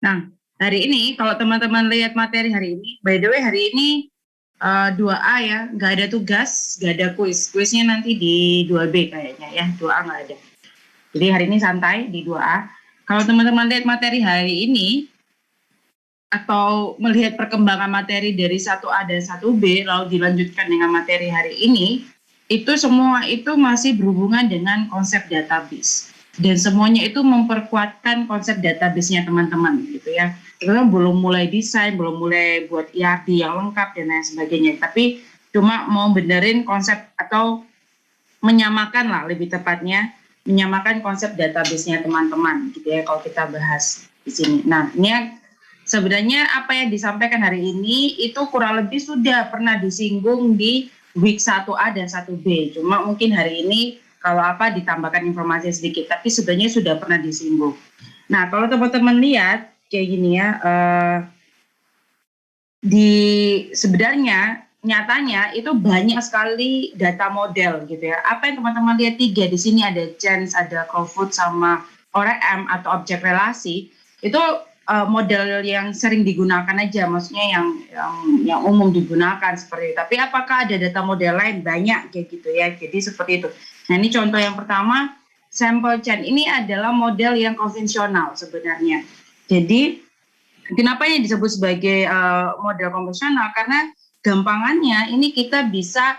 Nah, hari ini kalau teman-teman lihat materi hari ini, by the way hari ini 2A ya, nggak ada tugas, nggak ada kuis. Kuisnya nanti di 2B kayaknya ya, 2A nggak ada. Jadi hari ini santai di 2A. Kalau teman-teman lihat materi hari ini, atau melihat perkembangan materi dari 1A dan 1B, lalu dilanjutkan dengan materi hari ini, itu semua itu masih berhubungan dengan konsep database. Dan semuanya itu memperkuatkan konsep database-nya teman-teman gitu ya. Kita belum mulai desain, belum mulai buat ERD yang lengkap dan lain sebagainya. Tapi cuma mau benerin konsep atau menyamakan lah lebih tepatnya, menyamakan konsep database-nya teman-teman gitu ya kalau kita bahas di sini. Nah, ini sebenarnya apa yang disampaikan hari ini itu kurang lebih sudah pernah disinggung di week 1A dan 1B. Cuma mungkin hari ini kalau apa ditambahkan informasi sedikit, tapi sebenarnya sudah pernah disinggung. Nah, kalau teman-teman lihat kayak gini ya, di sebenarnya nyatanya itu banyak sekali data model gitu ya. Apa yang teman-teman lihat 3 di sini ada chance, ada Crowdfoot sama ORM atau objek relasi, itu model yang sering digunakan aja, maksudnya yang umum digunakan seperti itu. Tapi apakah ada data model lain? Banyak kayak gitu ya. Jadi seperti itu. Nah, ini contoh yang pertama, sample chain ini adalah model yang konvensional sebenarnya. Jadi kenapa ini disebut sebagai model konvensional? Karena gampangannya ini kita bisa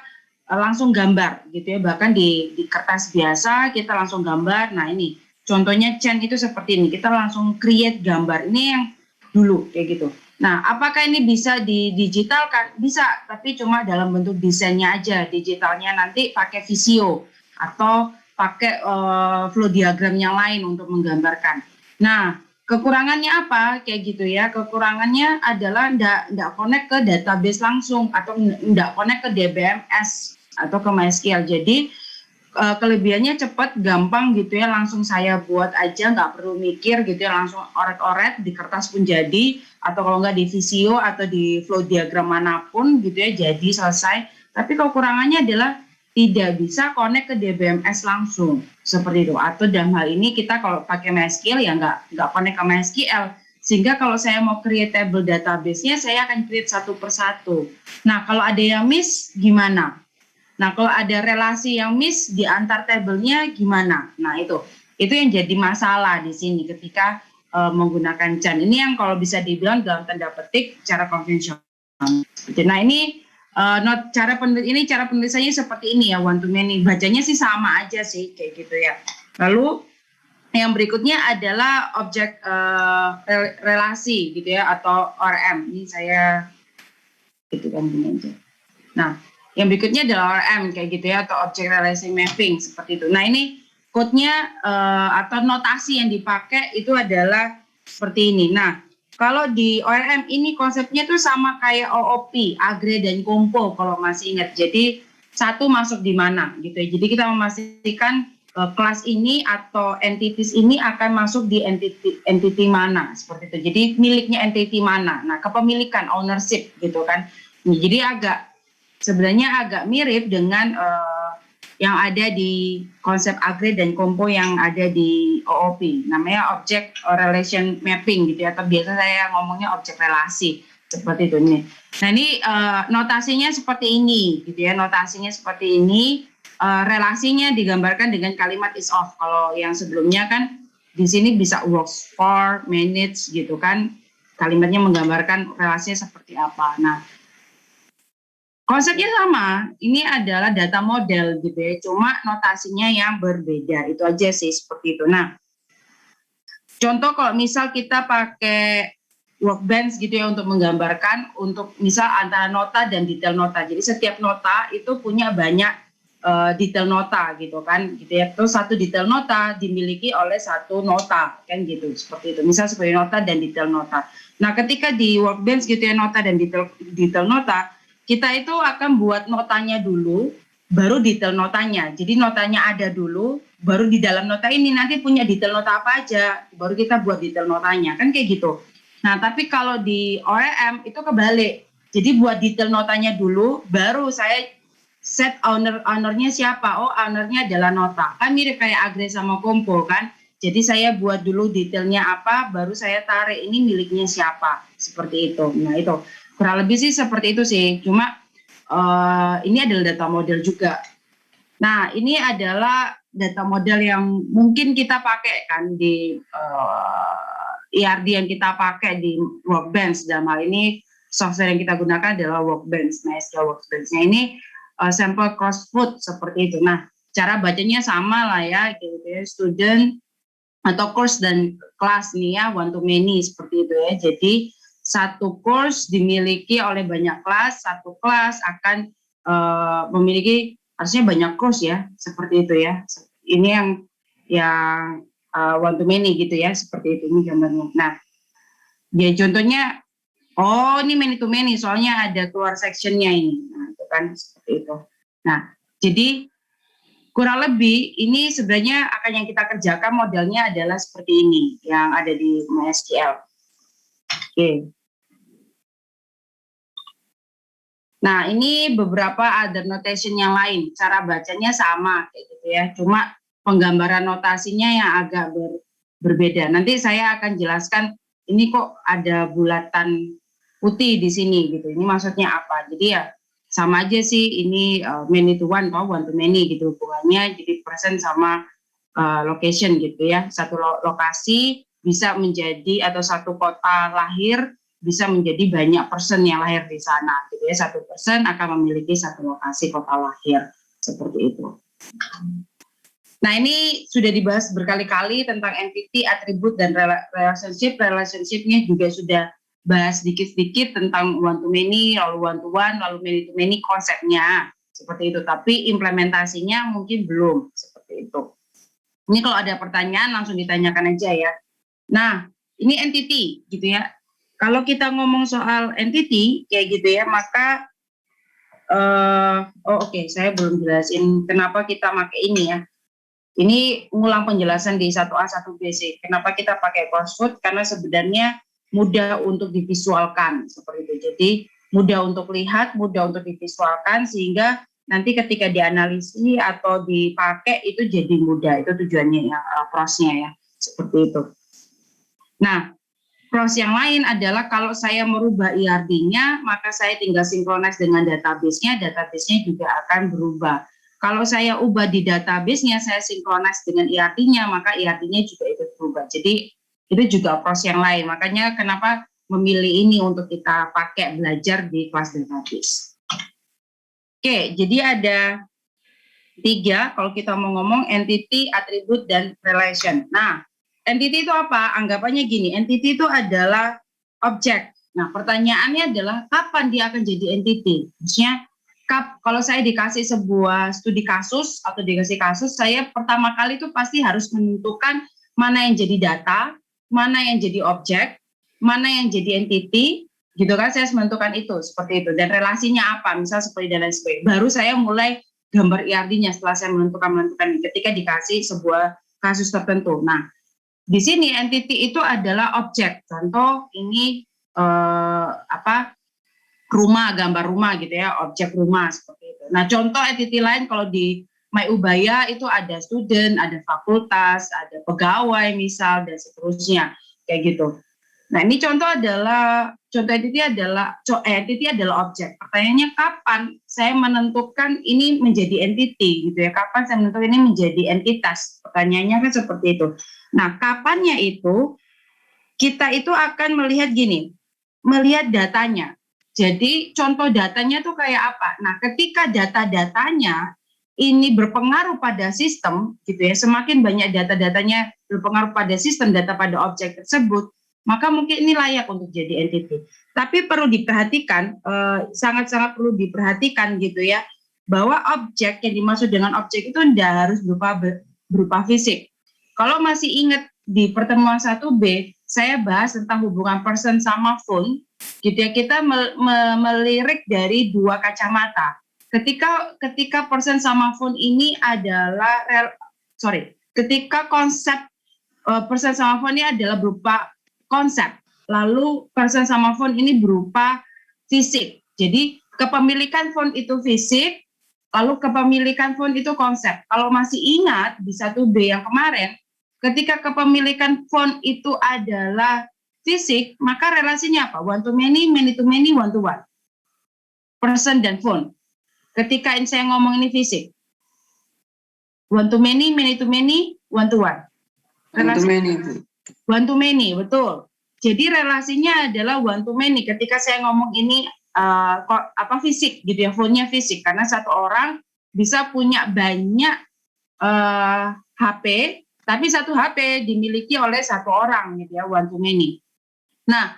langsung gambar gitu ya, bahkan di kertas biasa kita langsung gambar. Nah ini contohnya chain itu seperti ini, kita langsung create gambar. Ini yang dulu kayak gitu. Nah apakah ini bisa didigitalkan? Bisa, tapi cuma dalam bentuk desainnya aja. Digitalnya nanti pakai Visio atau pakai flow diagram yang lain untuk menggambarkan. Nah, kekurangannya apa? Kayak gitu ya. Kekurangannya adalah enggak connect ke database langsung atau enggak connect ke DBMS atau ke MySQL. Jadi kelebihannya cepat, gampang gitu ya. Langsung saya buat aja, nggak perlu mikir gitu ya. Langsung oret-oret di kertas pun jadi. Atau kalau nggak di Visio atau di flow diagram manapun gitu ya, jadi selesai. Tapi kekurangannya adalah tidak bisa connect ke DBMS langsung seperti itu. Atau dalam hal ini kita kalau pakai MySQL ya nggak connect ke MySQL, sehingga kalau saya mau create table database-nya saya akan create satu persatu. Nah kalau ada yang miss gimana? Nah kalau ada relasi yang miss di antar tabelnya gimana? Nah itu yang jadi masalah di sini ketika menggunakan CHAN. Ini yang kalau bisa dibilang dalam tanda petik cara konvensional. Nah ini cara penulisannya seperti ini ya, one to many. Bacanya sih sama aja sih kayak gitu ya. Lalu yang berikutnya adalah objek relasi gitu ya atau ORM. Ini saya itu kan gini aja. Nah, yang berikutnya adalah ORM kayak gitu ya atau object relation mapping seperti itu. Nah, ini code-nya atau notasi yang dipakai itu adalah seperti ini. Nah, kalau di ORM ini konsepnya tuh sama kayak OOP, agree dan compo kalau masih ingat. Jadi satu masuk di mana gitu ya. Jadi kita memastikan kelas ini atau entities ini akan masuk di entity mana seperti itu. Jadi miliknya entity mana. Nah, kepemilikan ownership gitu kan. Jadi sebenarnya agak mirip dengan yang ada di konsep agree dan compo yang ada di OOP, namanya object relation mapping gitu ya, atau biasa saya ngomongnya objek relasi seperti itu nih. Nah ini notasinya seperti ini gitu ya, notasinya seperti ini, relasinya digambarkan dengan kalimat is of. Kalau yang sebelumnya kan di sini bisa works for, manage gitu kan, kalimatnya menggambarkan relasinya seperti apa. Nah konsepnya sama, ini adalah data model gitu ya, cuma notasinya yang berbeda, itu aja sih seperti itu. Nah, contoh kalau misal kita pakai workbench gitu ya untuk menggambarkan, untuk misal antara nota dan detail nota. Jadi setiap nota itu punya banyak detail nota gitu kan, gitu ya. Terus satu detail nota dimiliki oleh satu nota kan gitu, seperti itu. Misal sebagai nota dan detail nota. Nah, ketika di workbench gitu ya nota dan detail nota, kita itu akan buat notanya dulu, baru detail notanya. Jadi notanya ada dulu, baru di dalam nota ini nanti punya detail nota apa aja, baru kita buat detail notanya, kan kayak gitu. Nah, tapi kalau di ORM itu kebalik. Jadi buat detail notanya dulu, baru saya set ownernya siapa. Oh, ownernya adalah nota. Kan mirip kayak agree sama compo kan. Jadi saya buat dulu detailnya apa, baru saya tarik ini miliknya siapa, seperti itu. Nah itu kurang lebih sih seperti itu sih. Cuma ini adalah data model juga. Nah ini adalah data model yang mungkin kita pakai kan di ERD yang kita pakai di Workbench. Dalam hal ini software yang kita gunakan adalah Workbench. Nah SQL Workbench-nya ini sampel crossfoot seperti itu. Nah cara bacanya sama lah ya, gitu ya, student atau course dan kelas nih ya, one to many seperti itu ya. Jadi satu course dimiliki oleh banyak kelas, satu kelas akan memiliki harusnya banyak course ya, seperti itu ya. Ini yang one to many gitu ya, seperti itu ini gambarnya. Nah, ya contohnya, oh ini many to many, soalnya ada keluar sectionnya ini. Nah, itu kan seperti itu. Nah, jadi kurang lebih ini sebenarnya akan yang kita kerjakan modelnya adalah seperti ini yang ada di MySQL. Oke. Nah ini beberapa other notation yang lain. Cara bacanya sama kayak gitu ya. Cuma penggambaran notasinya yang agak berbeda. Nanti saya akan jelaskan ini kok ada bulatan putih di sini gitu. Ini maksudnya apa? Jadi ya sama aja sih, ini many to one atau one to many gitu hubungannya, jadi present sama location gitu ya. Satu lokasi bisa menjadi, atau satu kota lahir bisa menjadi banyak person yang lahir di sana gitu ya. Satu person akan memiliki satu lokasi kota lahir seperti itu. Nah ini sudah dibahas berkali-kali tentang entity, atribut, dan relationship. Relationship-nya juga sudah bahas sedikit-sedikit tentang one to many, lalu one to one, lalu many to many, konsepnya seperti itu. Tapi implementasinya mungkin belum seperti itu. Ini kalau ada pertanyaan langsung ditanyakan aja ya. Nah ini entity gitu ya. Kalau kita ngomong soal entity kayak gitu ya, maka oke, saya belum jelasin kenapa kita pakai ini ya. Ini ngulang penjelasan di 1A 1B sih. Kenapa kita pakai crossfoot? Karena sebenarnya mudah untuk divisualkan seperti itu. Jadi mudah untuk lihat, mudah untuk divisualkan, sehingga nanti ketika dianalisis atau dipakai itu jadi mudah. Itu tujuannya ya, prosnya ya, seperti itu. Nah, pros yang lain adalah kalau saya merubah ERD-nya, maka saya tinggal sinkronis dengan database-nya, database-nya juga akan berubah. Kalau saya ubah di database-nya, saya sinkronis dengan ERD-nya, maka ERD-nya juga ikut berubah. Jadi itu juga pros yang lain. Makanya kenapa memilih ini untuk kita pakai belajar di kelas database. Oke, jadi ada 3 kalau kita mau ngomong entity, atribut, dan relation. Nah, entity itu apa? Anggapannya gini, entity itu adalah objek. Nah, pertanyaannya adalah kapan dia akan jadi entity? Maksudnya, kalau saya dikasih sebuah studi kasus atau dikasih kasus, saya pertama kali itu pasti harus menentukan mana yang jadi data, mana yang jadi objek, mana yang jadi entity, gitu kan? Saya harus menentukan itu, seperti itu. Dan relasinya apa? Misal seperti dan lain sebagainya. Baru saya mulai gambar ERD-nya setelah saya menentukan ketika dikasih sebuah kasus tertentu. Nah, di sini entity itu adalah objek. Contoh ini rumah, gambar rumah gitu ya, objek rumah seperti itu. Nah, contoh entity lain kalau di MyUbaya itu ada student, ada fakultas, ada pegawai misal, dan seterusnya kayak gitu. Nah, ini contoh entity adalah objek. Pertanyaannya kapan saya menentukan ini menjadi entity gitu ya? Kapan saya menentukan ini menjadi entitas? Pertanyaannya kan seperti itu. Nah, kapannya itu kita itu akan melihat gini, melihat datanya. Jadi contoh datanya tuh kayak apa? Nah, ketika data-datanya ini berpengaruh pada sistem gitu ya, semakin banyak data-datanya berpengaruh pada sistem, data pada objek tersebut, maka mungkin ini layak untuk jadi entity. Tapi perlu diperhatikan, sangat-sangat perlu diperhatikan gitu ya, bahwa objek yang dimaksud dengan objek itu tidak harus berupa fisik. Kalau masih ingat di pertemuan 1B, saya bahas tentang hubungan person sama phone, gitu ya, kita melirik dari 2 kacamata. Ketika person sama phone ini adalah ketika konsep person sama phone ini adalah berupa konsep, lalu person sama phone ini berupa fisik. Jadi kepemilikan phone itu fisik, lalu kepemilikan phone itu konsep. Kalau masih ingat di 1B yang kemarin, ketika kepemilikan phone itu adalah fisik, maka relasinya apa? One to many, many to many, one to one. Person dan phone. Ketika saya ngomong ini fisik, one to many to many, one to one. One to many. One to many, betul. Jadi relasinya adalah one to many. Ketika saya ngomong ini fisik gitu ya, phone-nya fisik, karena satu orang bisa punya banyak HP, tapi satu HP dimiliki oleh satu orang gitu ya, one to many. Nah,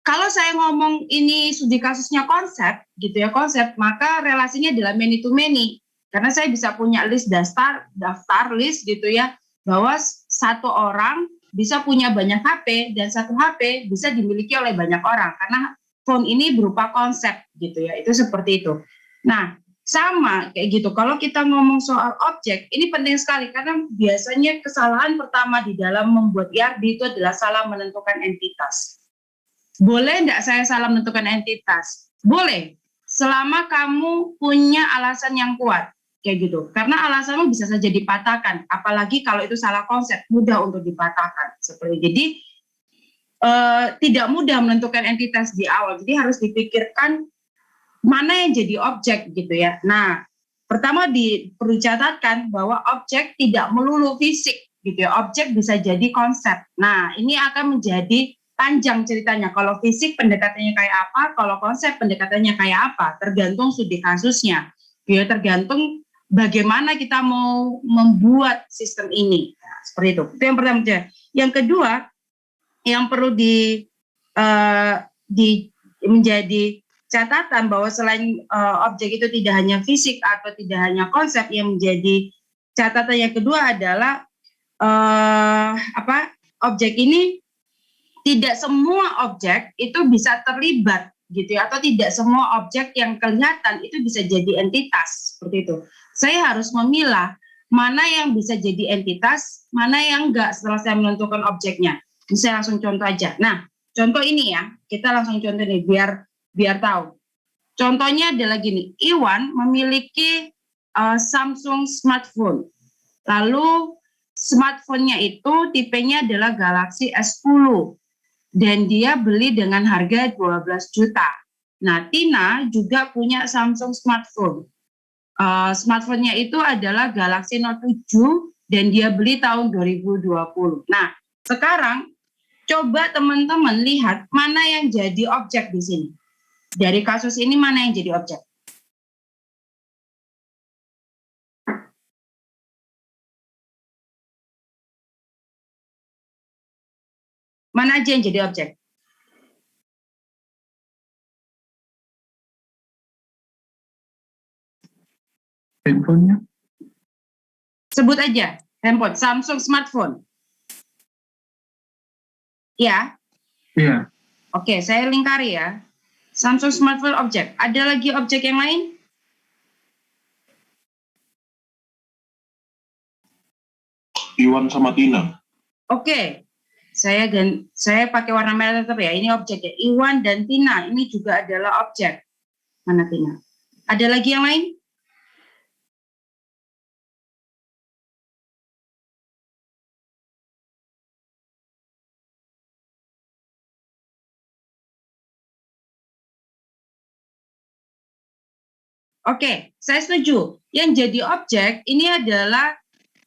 kalau saya ngomong ini studi kasusnya konsep gitu ya, konsep, maka relasinya adalah many to many. Karena saya bisa punya list daftar list gitu ya, bahwa satu orang bisa punya banyak HP dan satu HP bisa dimiliki oleh banyak orang karena phone ini berupa konsep gitu ya, itu seperti itu. Nah, sama kayak gitu. Kalau kita ngomong soal objek, ini penting sekali karena biasanya kesalahan pertama di dalam membuat IRD itu adalah salah menentukan entitas. Boleh enggak saya salah menentukan entitas? Boleh, selama kamu punya alasan yang kuat. Kayak gitu, karena alasanmu bisa saja dipatahkan, apalagi kalau itu salah konsep, mudah untuk dipatahkan. Jadi tidak mudah menentukan entitas di awal, jadi harus dipikirkan mana yang jadi objek gitu ya. Nah, pertama perlu dicatatkan bahwa objek tidak melulu fisik gitu ya, objek bisa jadi konsep. Nah, ini akan menjadi panjang ceritanya, kalau fisik pendekatannya kayak apa, kalau konsep pendekatannya kayak apa, tergantung studi kasusnya, ya tergantung bagaimana kita mau membuat sistem ini. Nah, seperti itu. Itu yang pertama. Yang kedua, yang perlu menjadi catatan bahwa selain objek itu tidak hanya fisik atau tidak hanya konsep, yang menjadi catatan yang kedua adalah objek ini tidak semua objek itu bisa terlibat gitu ya, atau tidak semua objek yang kelihatan itu bisa jadi entitas seperti itu. Saya harus memilah mana yang bisa jadi entitas, mana yang enggak setelah saya menentukan objeknya. Saya langsung contoh aja. Nah, contoh ini ya, kita langsung contoh nih biar tahu. Contohnya adalah gini, Iwan memiliki Samsung smartphone. Lalu smartphone-nya itu tipenya adalah Galaxy S10 dan dia beli dengan harga 12 juta. Nah, Tina juga punya Samsung smartphone. Smartphone-nya itu adalah Galaxy Note 7 dan dia beli tahun 2020. Nah, sekarang coba teman-teman lihat mana yang jadi objek di sini. Dari kasus ini mana yang jadi objek? Mana aja yang jadi objek? Handphonenya? Sebut aja, handphone, Samsung smartphone. Ya? Iya. Oke, saya lingkari ya. Samsung smartphone objek. Ada lagi objek yang lain? Iwan sama Tina. Oke. Saya pakai warna merah tetap ya. Ini objeknya. Iwan dan Tina. Ini juga adalah objek. Mana Tina? Ada lagi yang lain? Oke, saya setuju. Yang jadi objek ini adalah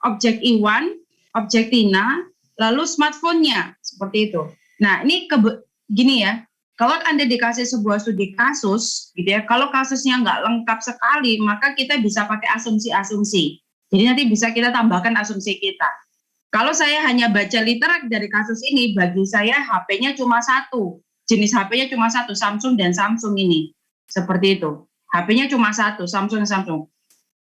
objek Iwan, objek Tina, lalu smartphone-nya seperti itu. Nah, ini gini ya. Kalau Anda dikasih sebuah studi kasus, gitu ya, kalau kasusnya nggak lengkap sekali, maka kita bisa pakai asumsi-asumsi. Jadi nanti bisa kita tambahkan asumsi kita. Kalau saya hanya baca literat dari kasus ini, bagi saya HP-nya cuma satu. Jenis HP-nya cuma satu, Samsung dan Samsung ini. Seperti itu. HP-nya cuma satu, Samsung dan Samsung.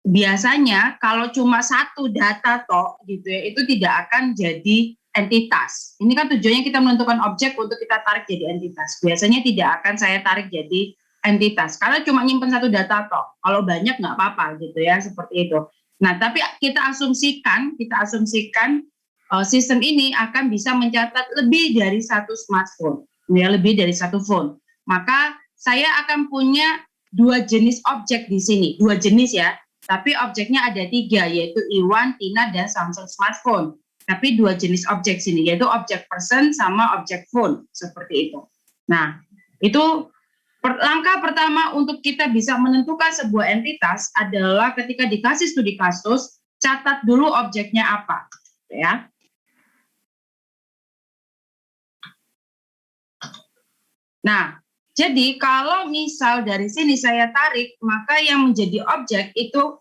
Biasanya kalau cuma satu data toh, gitu ya, itu tidak akan jadi entitas. Ini kan tujuannya kita menentukan objek untuk kita tarik jadi entitas. Biasanya tidak akan saya tarik jadi entitas karena cuma nyimpen satu data toh. Kalau banyak nggak apa-apa gitu ya, seperti itu. Nah, tapi kita asumsikan sistem ini akan bisa mencatat lebih dari satu smartphone, ya, lebih dari satu phone. Maka saya akan punya dua jenis objek di sini, dua jenis ya. Tapi objeknya ada tiga, yaitu Iwan, Tina, dan Samsung smartphone. tapi dua jenis objek sini, yaitu objek person sama objek phone, seperti itu. Nah, itu langkah pertama untuk kita bisa menentukan sebuah entitas adalah ketika dikasih studi kasus, catat dulu objeknya apa, ya. Nah, jadi kalau misal dari sini saya tarik, maka yang menjadi objek itu,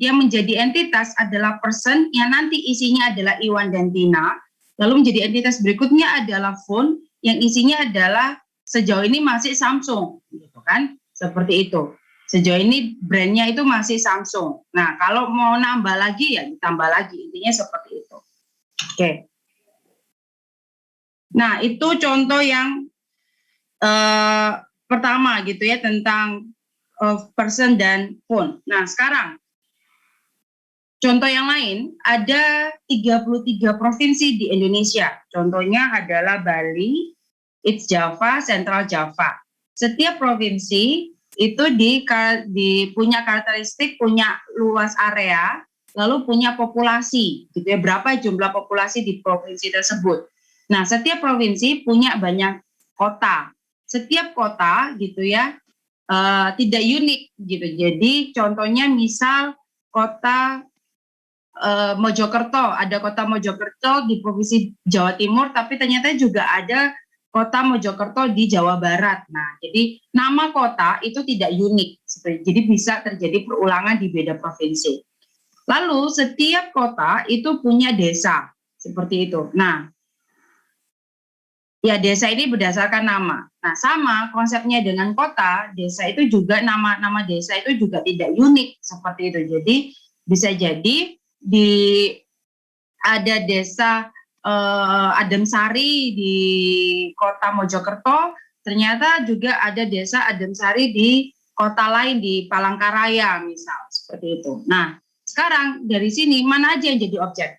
yang menjadi entitas adalah person yang nanti isinya adalah Iwan dan Tina. Lalu menjadi entitas berikutnya adalah phone yang isinya adalah sejauh ini masih Samsung, gitu kan? Seperti itu. Sejauh ini brandnya itu masih Samsung. Nah, kalau mau nambah lagi ya ditambah lagi. Intinya seperti itu. Oke. Nah, itu contoh yang pertama gitu ya tentang person dan phone. Nah, sekarang contoh yang lain, ada 33 provinsi di Indonesia. Contohnya adalah Bali, East Java, Central Java. Setiap provinsi itu punya karakteristik, punya luas area, lalu punya populasi, gitu ya. Berapa jumlah populasi di provinsi tersebut. Nah, setiap provinsi punya banyak kota. Setiap kota gitu ya tidak unik gitu. Jadi contohnya misal kota Mojokerto, ada kota Mojokerto di provinsi Jawa Timur, tapi ternyata juga ada kota Mojokerto di Jawa Barat. Nah, jadi nama kota itu tidak unik, jadi bisa terjadi perulangan di beda provinsi. Lalu setiap kota itu punya desa, seperti itu. Nah, ya desa ini berdasarkan nama. Nah, sama konsepnya dengan kota, desa itu juga nama desa itu juga tidak unik, seperti itu. Jadi bisa jadi ada desa Ademsari di kota Mojokerto, ternyata juga ada desa Ademsari di kota lain di Palangkaraya misal, seperti itu. Nah, sekarang dari sini mana aja yang jadi objek?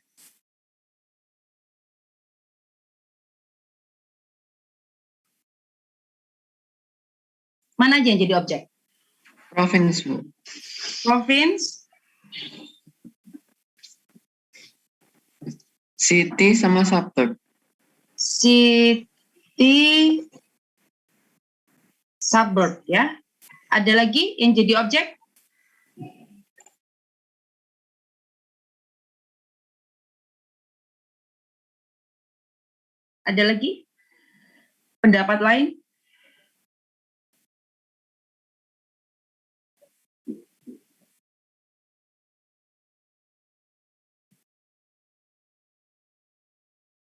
Mana aja yang jadi objek? Provinsi, Bu. Provinsi, City sama suburb. city, suburb ya. Ada lagi yang jadi objek? Ada lagi? Pendapat lain?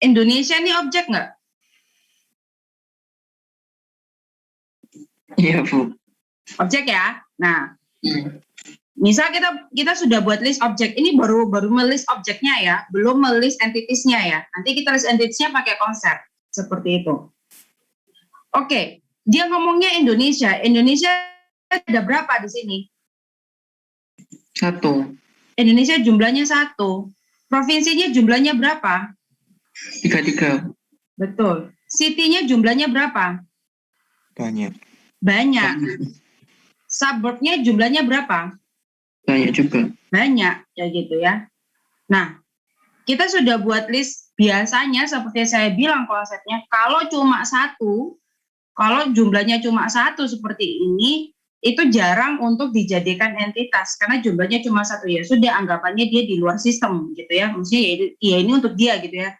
Indonesia ini objek nggak? Iya, Bu. Objek ya. Nah, misal kita sudah buat list objek, ini baru melist objeknya ya, belum melist entitasnya ya. Nanti kita list entitasnya pakai konsep seperti itu. Oke, dia ngomongnya Indonesia. Indonesia ada berapa di sini? 1. Indonesia jumlahnya 1. Provinsinya jumlahnya berapa? 33. Betul. City-nya jumlahnya berapa? Banyak. Banyak. Suburb-nya jumlahnya berapa? Banyak juga. Banyak, ya gitu ya. Nah, kita sudah buat list, biasanya seperti saya bilang konsepnya, kalau cuma 1, kalau jumlahnya cuma 1 seperti ini, itu jarang untuk dijadikan entitas, karena jumlahnya cuma 1, ya sudah anggapannya dia di luar sistem gitu ya, maksudnya ya ini untuk dia gitu ya.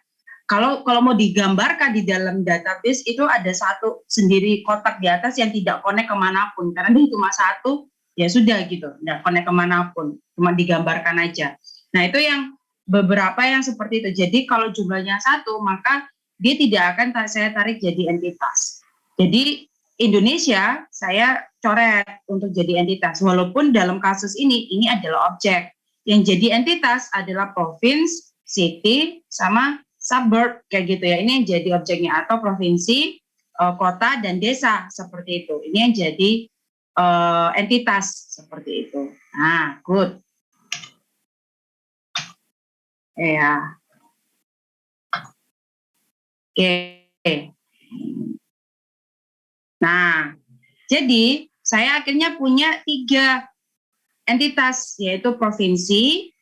Kalau mau digambarkan di dalam database itu ada 1 sendiri kotak di atas yang tidak connect kemanapun, karena dia cuma 1, ya sudah gitu, tidak connect kemanapun, cuma digambarkan aja. Nah, itu yang beberapa yang seperti itu. Jadi kalau jumlahnya 1, maka dia tidak akan saya tarik jadi entitas. Jadi Indonesia saya coret untuk jadi entitas, walaupun dalam kasus ini adalah objek. Yang jadi entitas adalah provinsi, city, sama suburb, kayak gitu ya. Ini yang jadi objeknya, atau provinsi, kota, dan desa, seperti itu. Ini yang jadi entitas, seperti itu. Nah, good. Ya. Oke. Nah, jadi saya akhirnya punya 3 entitas, yaitu provinsi,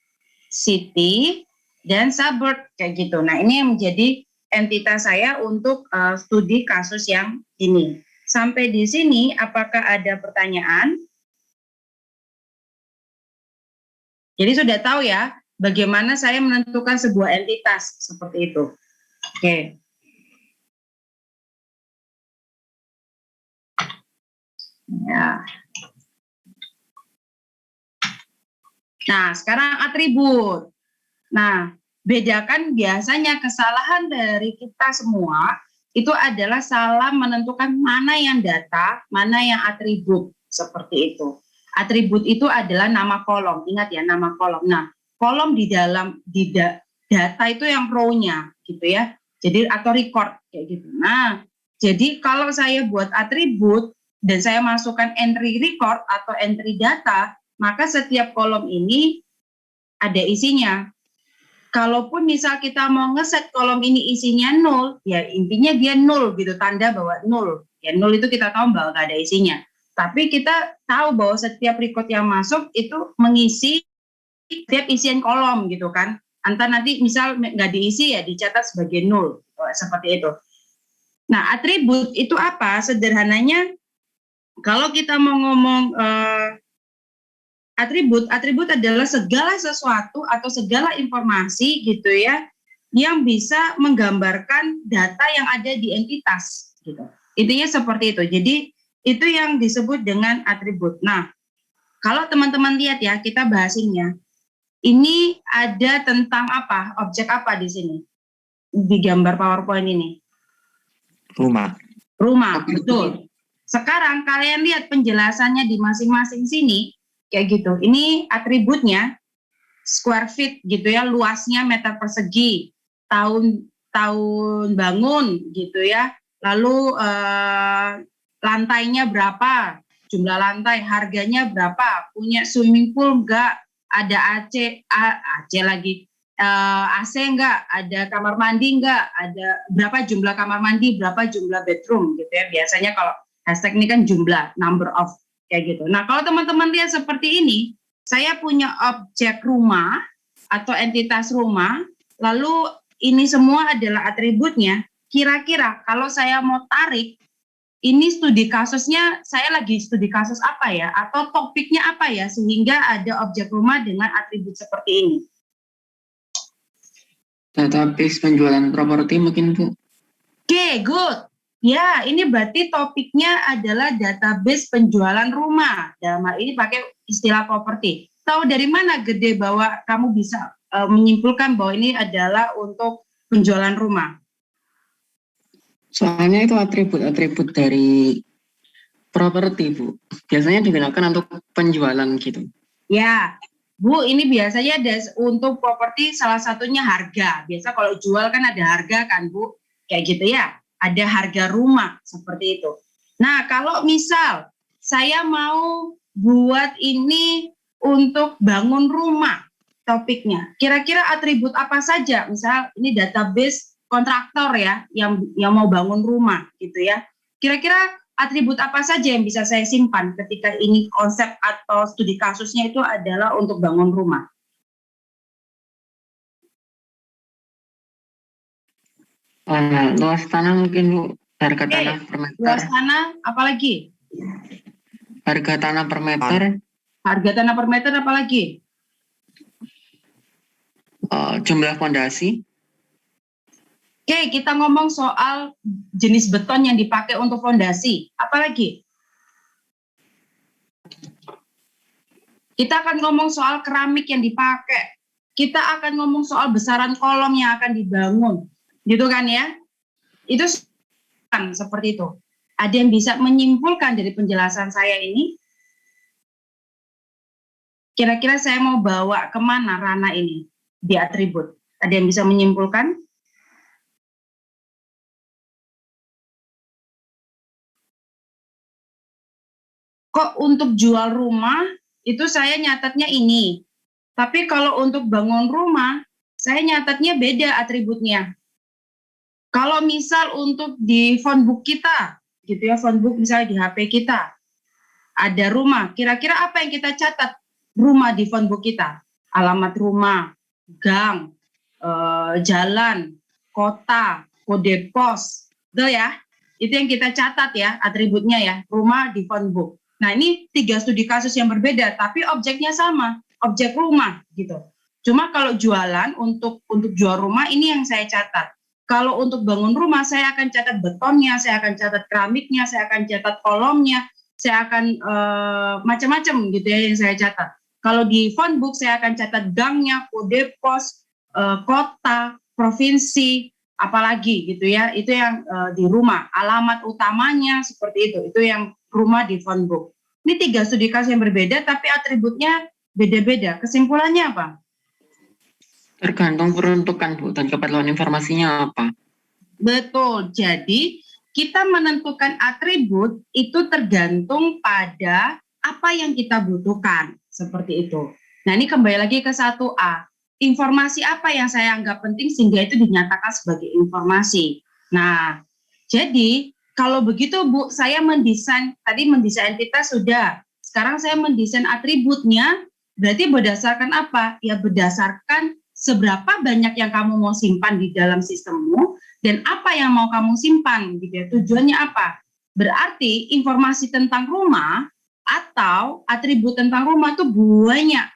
city, dan suburb kayak gitu. Nah, ini yang menjadi entitas saya untuk studi kasus yang ini. Sampai di sini apakah ada pertanyaan? Jadi sudah tahu ya bagaimana saya menentukan sebuah entitas seperti itu. Oke. Ya. Nah, sekarang atribut. Nah, bedakan biasanya kesalahan dari kita semua itu adalah salah menentukan mana yang data, mana yang atribut, seperti itu. Atribut itu adalah nama kolom, ingat ya, nama kolom. Nah, kolom di dalam data itu yang row-nya gitu ya. Jadi atau record kayak gitu. Nah, jadi kalau saya buat atribut dan saya masukkan entry record atau entry data, maka setiap kolom ini ada isinya. Kalaupun misal kita mau ngeset kolom ini isinya 0, ya intinya dia 0 gitu, tanda bahwa 0. Ya 0 itu kita tahu bahwa nggak ada isinya. Tapi kita tahu bahwa setiap record yang masuk itu mengisi setiap isian kolom gitu kan. Antara nanti misal nggak diisi ya dicatat sebagai 0, seperti itu. Nah, atribut itu apa? Sederhananya, kalau kita mau ngomong atribut adalah segala sesuatu atau segala informasi gitu ya yang bisa menggambarkan data yang ada di entitas gitu. Intinya seperti itu. Jadi itu yang disebut dengan atribut. Nah, kalau teman-teman lihat ya, kita bahasinnya. Ini ada tentang apa? Objek apa di sini? Di gambar PowerPoint ini. Rumah, betul. Sekarang kalian lihat penjelasannya di masing-masing sini. Kayak gitu. Ini atributnya square feet gitu ya, luasnya meter persegi, tahun bangun gitu ya. Lalu lantainya berapa? Jumlah lantai, harganya berapa? Punya swimming pool enggak? Ada AC lagi. AC enggak? Ada kamar mandi enggak? Ada berapa jumlah kamar mandi, berapa jumlah bedroom gitu ya. Biasanya kalau hashtag ini kan jumlah, number of kayak gitu. Nah, kalau teman-teman lihat seperti ini, saya punya objek rumah atau entitas rumah, lalu ini semua adalah atributnya. Kira-kira kalau saya mau tarik, ini studi kasusnya, saya lagi studi kasus apa ya? Atau topiknya apa ya? Sehingga ada objek rumah dengan atribut seperti ini. Database penjualan properti mungkin Bu. Oke, good. Ya, ini berarti topiknya adalah database penjualan rumah. Dalam hal ini pakai istilah properti. Tahu dari mana Gede bahwa kamu bisa menyimpulkan bahwa ini adalah untuk penjualan rumah? Soalnya itu atribut dari properti Bu. Biasanya digunakan untuk penjualan gitu. Ya, Bu, ini biasanya untuk properti salah satunya harga. Biasa kalau jual kan ada harga kan Bu, kayak gitu ya. Ada harga rumah seperti itu. Nah, kalau misal saya mau buat ini untuk bangun rumah topiknya, kira-kira atribut apa saja? Misal ini database kontraktor ya yang mau bangun rumah gitu ya. Kira-kira atribut apa saja yang bisa saya simpan ketika ini konsep atau studi kasusnya itu adalah untuk bangun rumah? Luas tanah mungkin Bu, harga tanah per meter. Luas tanah, apalagi? Harga tanah per meter. Harga tanah per meter, apalagi? Jumlah fondasi. Oke, kita ngomong soal jenis beton yang dipakai untuk fondasi. Apalagi? Kita akan ngomong soal keramik yang dipakai. Kita akan ngomong soal besaran kolom yang akan dibangun. Gitu kan ya? Itu kan seperti itu. Ada yang bisa menyimpulkan dari penjelasan saya ini? Kira-kira saya mau bawa kemana ranah ini di atribut? Ada yang bisa menyimpulkan? Kok untuk jual rumah itu saya nyatatnya ini. Tapi kalau untuk bangun rumah, saya nyatatnya beda atributnya. Kalau misal untuk di phonebook kita, gitu ya, phonebook misalnya di HP kita, ada rumah. Kira-kira apa yang kita catat rumah di phonebook kita? Alamat rumah, gang, jalan, kota, kode pos, itu ya. Itu yang kita catat ya, atributnya ya, rumah di phone book. Nah, ini 3 studi kasus yang berbeda, tapi objeknya sama, objek rumah gitu. Cuma kalau jualan untuk jual rumah ini yang saya catat. Kalau untuk bangun rumah, saya akan catat betonnya, saya akan catat keramiknya, saya akan catat kolomnya, saya akan macam-macam gitu ya yang saya catat. Kalau di phone book, saya akan catat gangnya, kode pos, kota, provinsi, apalagi gitu ya, itu yang di rumah, alamat utamanya seperti itu yang rumah di phone book. Ini 3 studi kasus yang berbeda tapi atributnya beda-beda. Kesimpulannya apa? Tergantung peruntukan Bu dan keperluan informasinya apa. Betul, jadi kita menentukan atribut itu tergantung pada apa yang kita butuhkan, seperti itu. Nah, ini kembali lagi ke 1A. Informasi apa yang saya anggap penting sehingga itu dinyatakan sebagai informasi. Nah, jadi kalau begitu Bu, saya mendesain entitas sudah. Sekarang saya mendesain atributnya, berarti berdasarkan apa? Ya berdasarkan seberapa banyak yang kamu mau simpan di dalam sistemmu dan apa yang mau kamu simpan gitu ya. Tujuannya apa? Berarti informasi tentang rumah atau atribut tentang rumah itu banyak.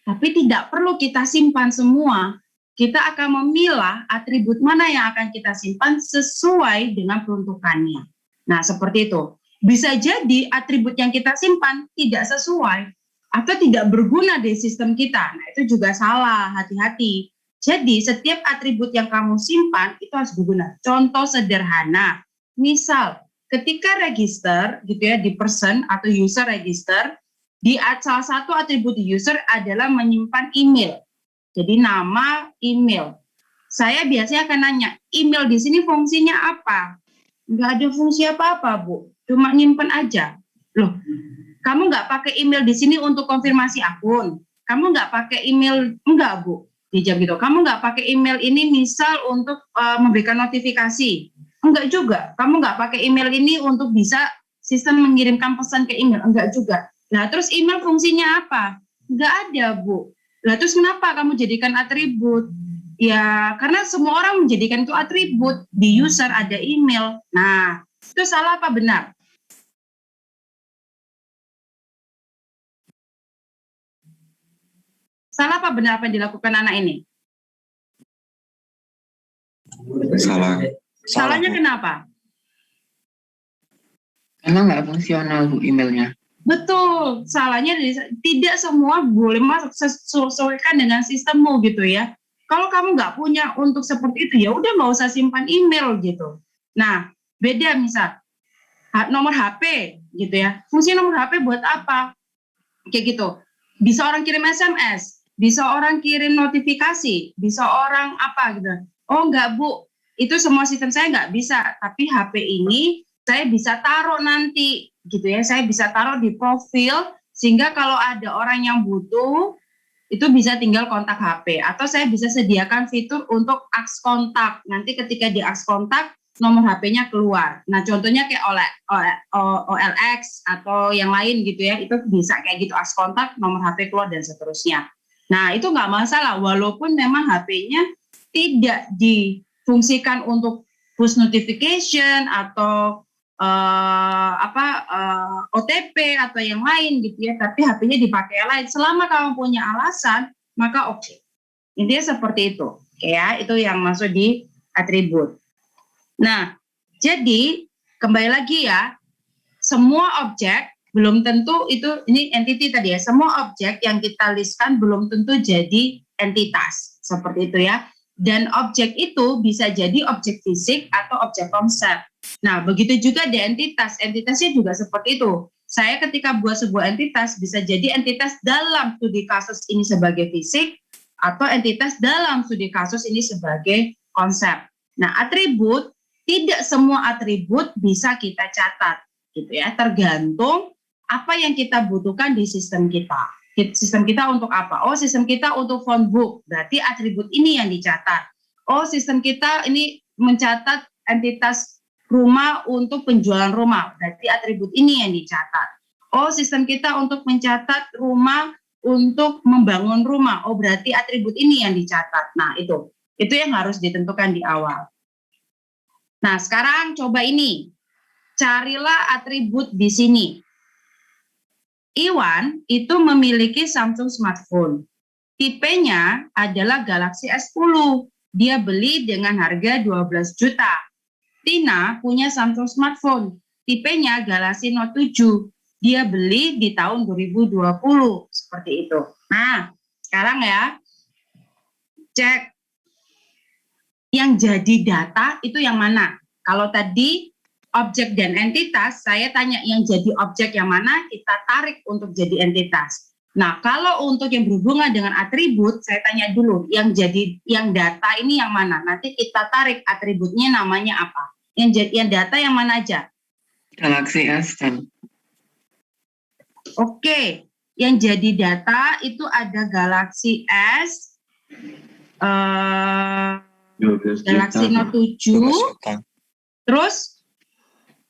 Tapi tidak perlu kita simpan semua. Kita akan memilah atribut mana yang akan kita simpan sesuai dengan peruntukannya. Nah, seperti itu. Bisa jadi atribut yang kita simpan tidak sesuai atau tidak berguna di sistem kita. Nah, itu juga salah, hati-hati. Jadi, setiap atribut yang kamu simpan itu harus berguna. Contoh sederhana, misal ketika register gitu ya di person atau user register, di salah satu atribut di user adalah menyimpan email. Jadi nama, email. Saya biasanya akan nanya, email di sini fungsinya apa? Nggak ada fungsi apa-apa, Bu. Cuma nyimpen aja. Loh, kamu nggak pakai email di sini untuk konfirmasi akun? Kamu nggak pakai email? Enggak, Bu. Dijawab gitu. Kamu nggak pakai email ini misal untuk memberikan notifikasi? Enggak juga. Kamu nggak pakai email ini untuk bisa sistem mengirimkan pesan ke email? Enggak juga. Nah, terus email fungsinya apa? Nggak ada, Bu. Nah, terus kenapa kamu jadikan atribut? Ya, karena semua orang menjadikan itu atribut. Di user ada email. Nah, itu salah apa benar? Salah apa benar apa yang dilakukan anak ini? Salah. Salahnya Bu. kenapa? Karena nggak fungsional Bu emailnya. Betul, salahnya tidak semua boleh masuk sesuaikan dengan sistemmu gitu ya. Kalau kamu nggak punya untuk seperti itu, ya udah nggak usah simpan email gitu. Nah, beda misal nomor HP gitu ya. Fungsi nomor HP buat apa? Kayak gitu. Bisa orang kirim SMS, bisa orang kirim notifikasi, bisa orang apa gitu. Oh enggak Bu, itu semua sistem saya nggak bisa. Tapi HP ini saya bisa taruh nanti gitu ya. Saya bisa taruh di profil sehingga kalau ada orang yang butuh itu bisa tinggal kontak HP atau saya bisa sediakan fitur untuk aks kontak. Nanti ketika di aks kontak nomor HP-nya keluar. Nah, contohnya kayak OLX atau yang lain gitu ya, itu bisa kayak gitu, aks kontak, nomor HP keluar dan seterusnya. Nah, itu nggak masalah walaupun memang HP-nya tidak difungsikan untuk push notification atau OTP atau yang lain gitu ya, tapi HP-nya dipakai yang lain. Selama kamu punya alasan, maka oke. Intinya seperti itu. Oke ya, itu yang masuk di atribut. Nah, jadi kembali lagi ya, semua objek belum tentu itu, ini entity tadi ya, semua objek yang kita listkan belum tentu jadi entitas. Seperti itu ya. Dan objek itu bisa jadi objek fisik atau objek konsep. Nah, begitu juga di entitas. Entitasnya juga seperti itu. Saya ketika buat sebuah entitas, bisa jadi entitas dalam studi kasus ini sebagai fisik, atau entitas dalam studi kasus ini sebagai konsep. Nah, atribut, tidak semua atribut bisa kita catat, gitu ya. Tergantung apa yang kita butuhkan di sistem kita. Sistem kita untuk apa? Oh, sistem kita untuk phone book, berarti atribut ini yang dicatat. Oh, sistem kita ini mencatat entitas rumah untuk penjualan rumah, berarti atribut ini yang dicatat. Oh, sistem kita untuk mencatat rumah untuk membangun rumah, oh berarti atribut ini yang dicatat. Nah, itu. Itu yang harus ditentukan di awal. Nah, sekarang coba ini. Carilah atribut di sini. Iwan itu memiliki Samsung smartphone. Tipenya adalah Galaxy S10. Dia beli dengan harga 12 juta. Tina punya Samsung smartphone. Tipenya Galaxy Note 7. Dia beli di tahun 2020. Seperti itu. Nah, sekarang ya, cek yang jadi data itu yang mana. Kalau tadi objek dan entitas, saya tanya yang jadi objek yang mana, kita tarik untuk jadi entitas. Nah, kalau untuk yang berhubungan dengan atribut, saya tanya dulu, yang data ini yang mana? Nanti kita tarik atributnya namanya apa? Yang data yang mana aja? Galaxy S10. Oke, yang jadi data itu ada Galaxy S, 12 juta. Galaxy Note 7, terus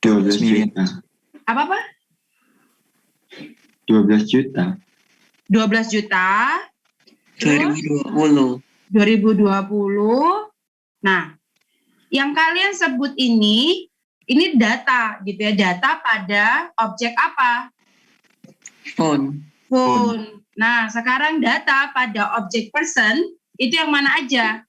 12 juta. apa? 12 juta. 12 juta. 2020. 2020. Nah, yang kalian sebut ini data gitu ya, data pada objek apa? Phone. Phone. Nah, sekarang data pada objek person itu yang mana aja?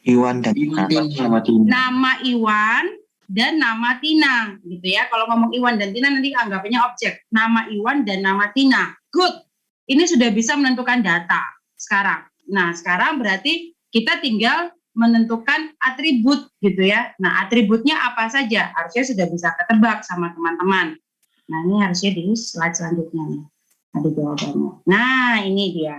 Iwan dan Iwan Tina. Sama Tina. Nama Iwan dan nama Tina gitu ya. Kalau ngomong Iwan dan Tina nanti anggapnya objek. Nama Iwan dan nama Tina. Good. Ini sudah bisa menentukan data sekarang. Nah, sekarang berarti kita tinggal menentukan atribut gitu ya. Nah, atributnya apa saja? Harusnya sudah bisa ketebak sama teman-teman. Nah, ini harusnya di slide selanjutnya nih. Ada jawabannya. Nah, ini dia.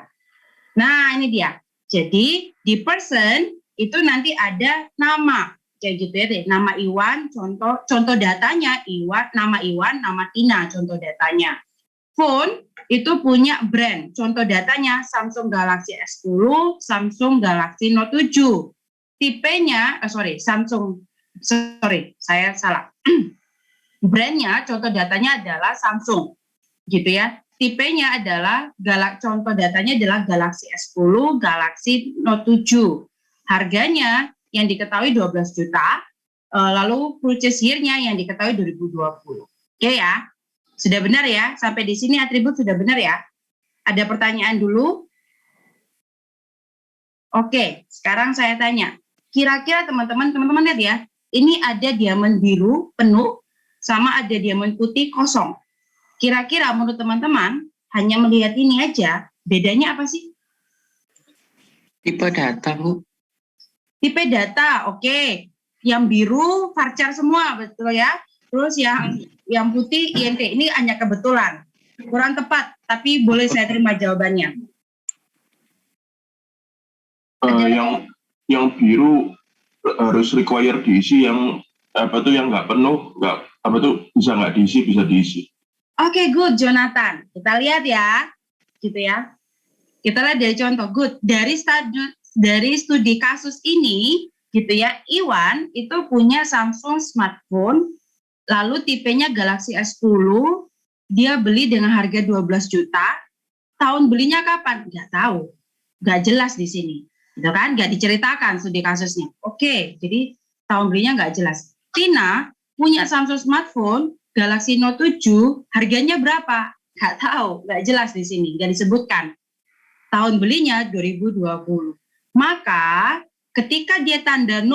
Jadi, di person itu nanti ada nama. Kayak gitu ya deh. Nama Iwan, contoh datanya Iwan, nama Tina, contoh datanya. Phone itu punya brand. Contoh datanya Samsung Galaxy S10, Samsung Galaxy Note 7. Tipenya, saya salah. Brandnya, contoh datanya adalah Samsung. Gitu ya. Tipenya adalah, contoh datanya adalah Galaxy S10, Galaxy Note 7. Harganya yang diketahui 12 juta, lalu purchase year-nya yang diketahui 2020. Oke ya? Sudah benar ya? Sampai di sini atribut sudah benar ya? Ada pertanyaan dulu? Oke, sekarang saya tanya. Kira-kira teman-teman lihat ya, ini ada diamond biru penuh, sama ada diamond putih kosong. Kira-kira menurut teman-teman, hanya melihat ini aja, bedanya apa sih? Tipe data, Bu. Tipe data, oke. Yang biru varchar semua, betul ya. Terus yang putih INT, ini hanya kebetulan. Kurang tepat, tapi boleh saya terima jawabannya. Yang biru harus require diisi, yang nggak penuh, bisa nggak diisi, bisa diisi. Oke, good, Jonathan. Kita lihat ya, gitu ya. Kita lihat dari contoh, good. Dari studi kasus ini, gitu ya, Iwan itu punya Samsung smartphone, lalu tipenya Galaxy S10, dia beli dengan harga 12 juta. Tahun belinya kapan? Nggak tahu, nggak jelas di sini, gitu kan? Nggak diceritakan studi kasusnya. Oke, jadi tahun belinya nggak jelas. Tina punya Samsung smartphone Galaxy Note 7, harganya berapa? Nggak tahu, nggak jelas di sini, nggak disebutkan. Tahun belinya 2020. Maka ketika dia tanda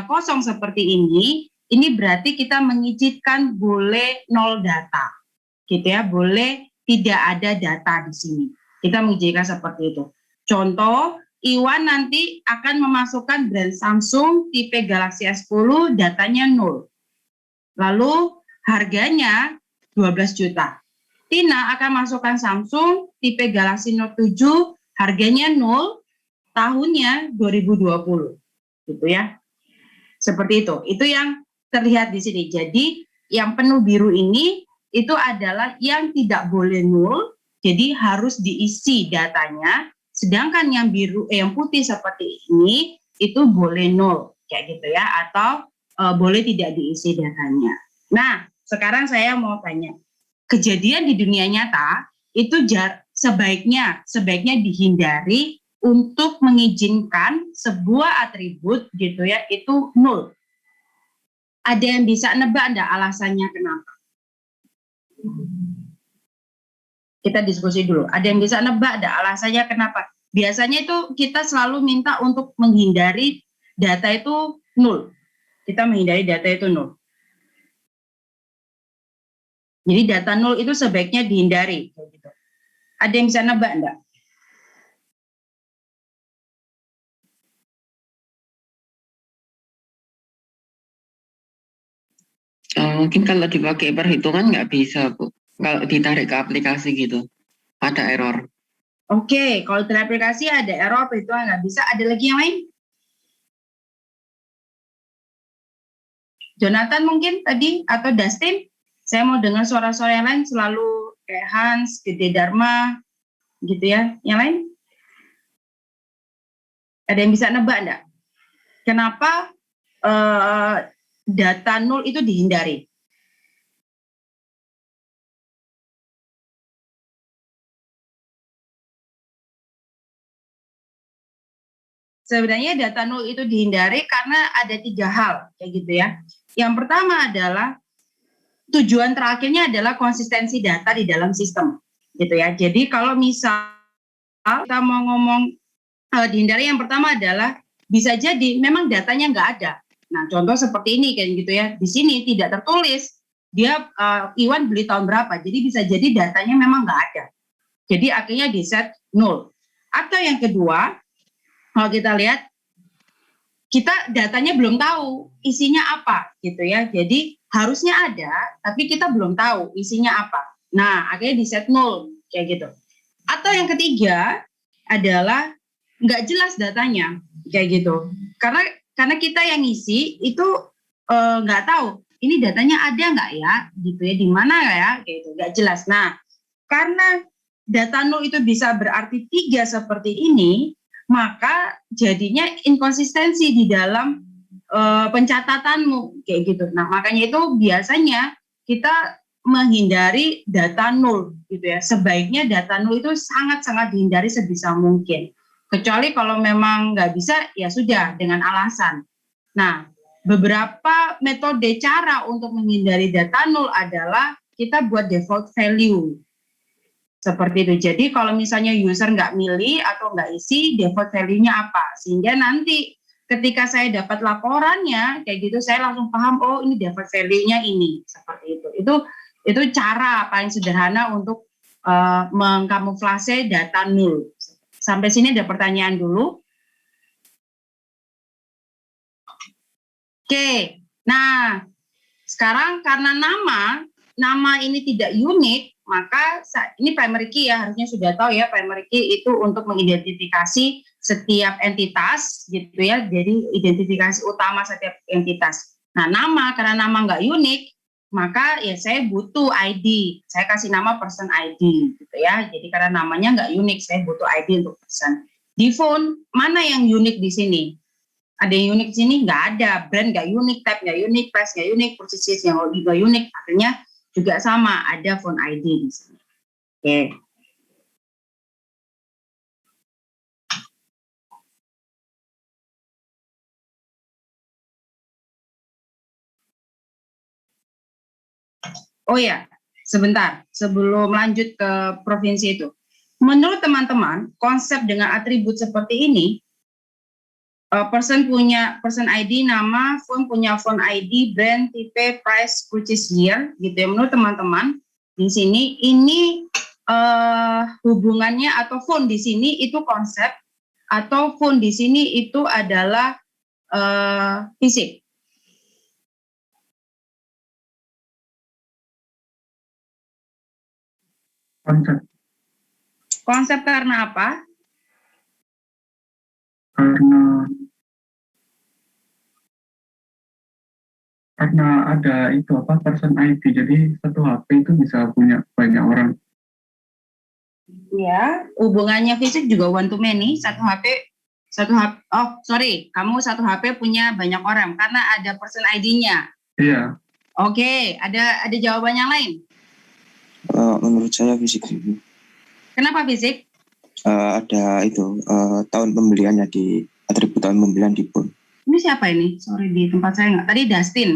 kosong seperti ini berarti kita mengizinkan boleh 0 data, gitu ya, boleh tidak ada data di sini. Kita mengizinkan seperti itu. Contoh, Iwan nanti akan memasukkan brand Samsung tipe Galaxy S10, datanya 0. Lalu harganya 12 juta. Tina akan masukkan Samsung tipe Galaxy Note 7, harganya 0, tahunnya 2020. Gitu ya. Seperti itu. Itu yang terlihat di sini. Jadi yang penuh biru ini itu adalah yang tidak boleh 0, jadi harus diisi datanya. Sedangkan yang putih seperti ini itu boleh 0, kayak gitu ya, atau boleh tidak diisi datanya. Nah, sekarang saya mau tanya, kejadian di dunia nyata itu sebaiknya dihindari untuk mengizinkan sebuah atribut gitu ya itu null. Ada yang bisa nebak enggak alasannya kenapa? Kita diskusi dulu. Ada yang bisa nebak enggak alasannya kenapa? Biasanya itu kita selalu minta untuk menghindari data itu null. Kita menghindari data itu null. Jadi data null itu sebaiknya dihindari. Gitu. Ada yang bisa nebak enggak? Mungkin kalau dipakai perhitungan nggak bisa, Bu. Kalau ditarik ke aplikasi gitu, ada error. Oke, kalau teraplikasi ada error, perhitungan nggak bisa. Ada lagi yang lain? Jonathan mungkin tadi, atau Dustin? Saya mau dengar suara-suara yang lain, selalu kayak Hans, Gede Dharma, gitu ya. Yang lain? Ada yang bisa nebak enggak? Kenapa data nol itu dihindari? Sebenarnya data nol itu dihindari karena ada 3 hal, kayak gitu ya. Yang pertama adalah tujuan terakhirnya adalah konsistensi data di dalam sistem, gitu ya. Jadi kalau misal kita mau ngomong dihindari, yang pertama adalah bisa jadi memang datanya nggak ada. Nah, contoh seperti ini kayak gitu ya. Di sini tidak tertulis dia Iwan beli tahun berapa. Jadi bisa jadi datanya memang nggak ada. Jadi akhirnya di set 0. Atau yang kedua, kalau kita lihat kita datanya belum tahu isinya apa gitu ya. Jadi harusnya ada, tapi kita belum tahu isinya apa. Nah, akhirnya di set 0 kayak gitu. Atau yang ketiga adalah nggak jelas datanya kayak gitu. Karena kita yang ngisi itu nggak tahu ini datanya ada nggak ya gitu ya, di mana ya kayak gitu, nggak jelas. Nah, karena data nol itu bisa berarti 3 seperti ini, maka jadinya inkonsistensi di dalam pencatatanmu kayak gitu. Nah, makanya itu biasanya kita menghindari data nol gitu ya. Sebaiknya data nol itu sangat-sangat dihindari sebisa mungkin. Kecuali kalau memang nggak bisa, ya sudah dengan alasan. Nah, beberapa metode cara untuk menghindari data nol adalah kita buat default value. Seperti itu. Jadi kalau misalnya user nggak milih atau nggak isi, default value-nya apa? Sehingga nanti ketika saya dapat laporannya, kayak gitu saya langsung paham, oh ini default value-nya ini. Seperti itu. Itu cara paling sederhana untuk mengkamuflase data nol. Sampai sini ada pertanyaan dulu. Oke, nah sekarang karena nama ini tidak unik, maka ini primary key ya, harusnya sudah tahu ya, primary key itu untuk mengidentifikasi setiap entitas gitu ya, jadi identifikasi utama setiap entitas. Nah, karena nama nggak unik, maka ya saya butuh ID, saya kasih nama person ID gitu ya. Jadi karena namanya nggak unik, saya butuh ID untuk person. Di phone mana yang unik di sini? Ada yang unik di sini? Nggak ada. Brand nggak unik, type nggak unik, price nggak unik, posisi yang nggak unik. Artinya juga sama, ada phone ID di sini. Oke. Oh ya, sebentar, sebelum lanjut ke provinsi itu. Menurut teman-teman, konsep dengan atribut seperti ini, person punya person ID, nama, phone punya phone ID, brand, tipe, price, purchase year, gitu ya. Menurut teman-teman, di sini ini hubungannya atau phone di sini itu konsep, atau phone di sini itu adalah fisik. Konsep karena apa? Karena ada itu person ID, jadi satu HP itu bisa punya banyak orang. Ya, hubungannya fisik juga one to many, satu HP, kamu satu HP punya banyak orang karena ada person ID-nya. Iya. Oke, ada jawaban yang lain? Menurut saya fisik. Kenapa fisik? Ada itu tahun pembeliannya di atribut tahun pembelian di pun. Ini siapa ini? Sorry, di tempat saya nggak. Tadi Dustin.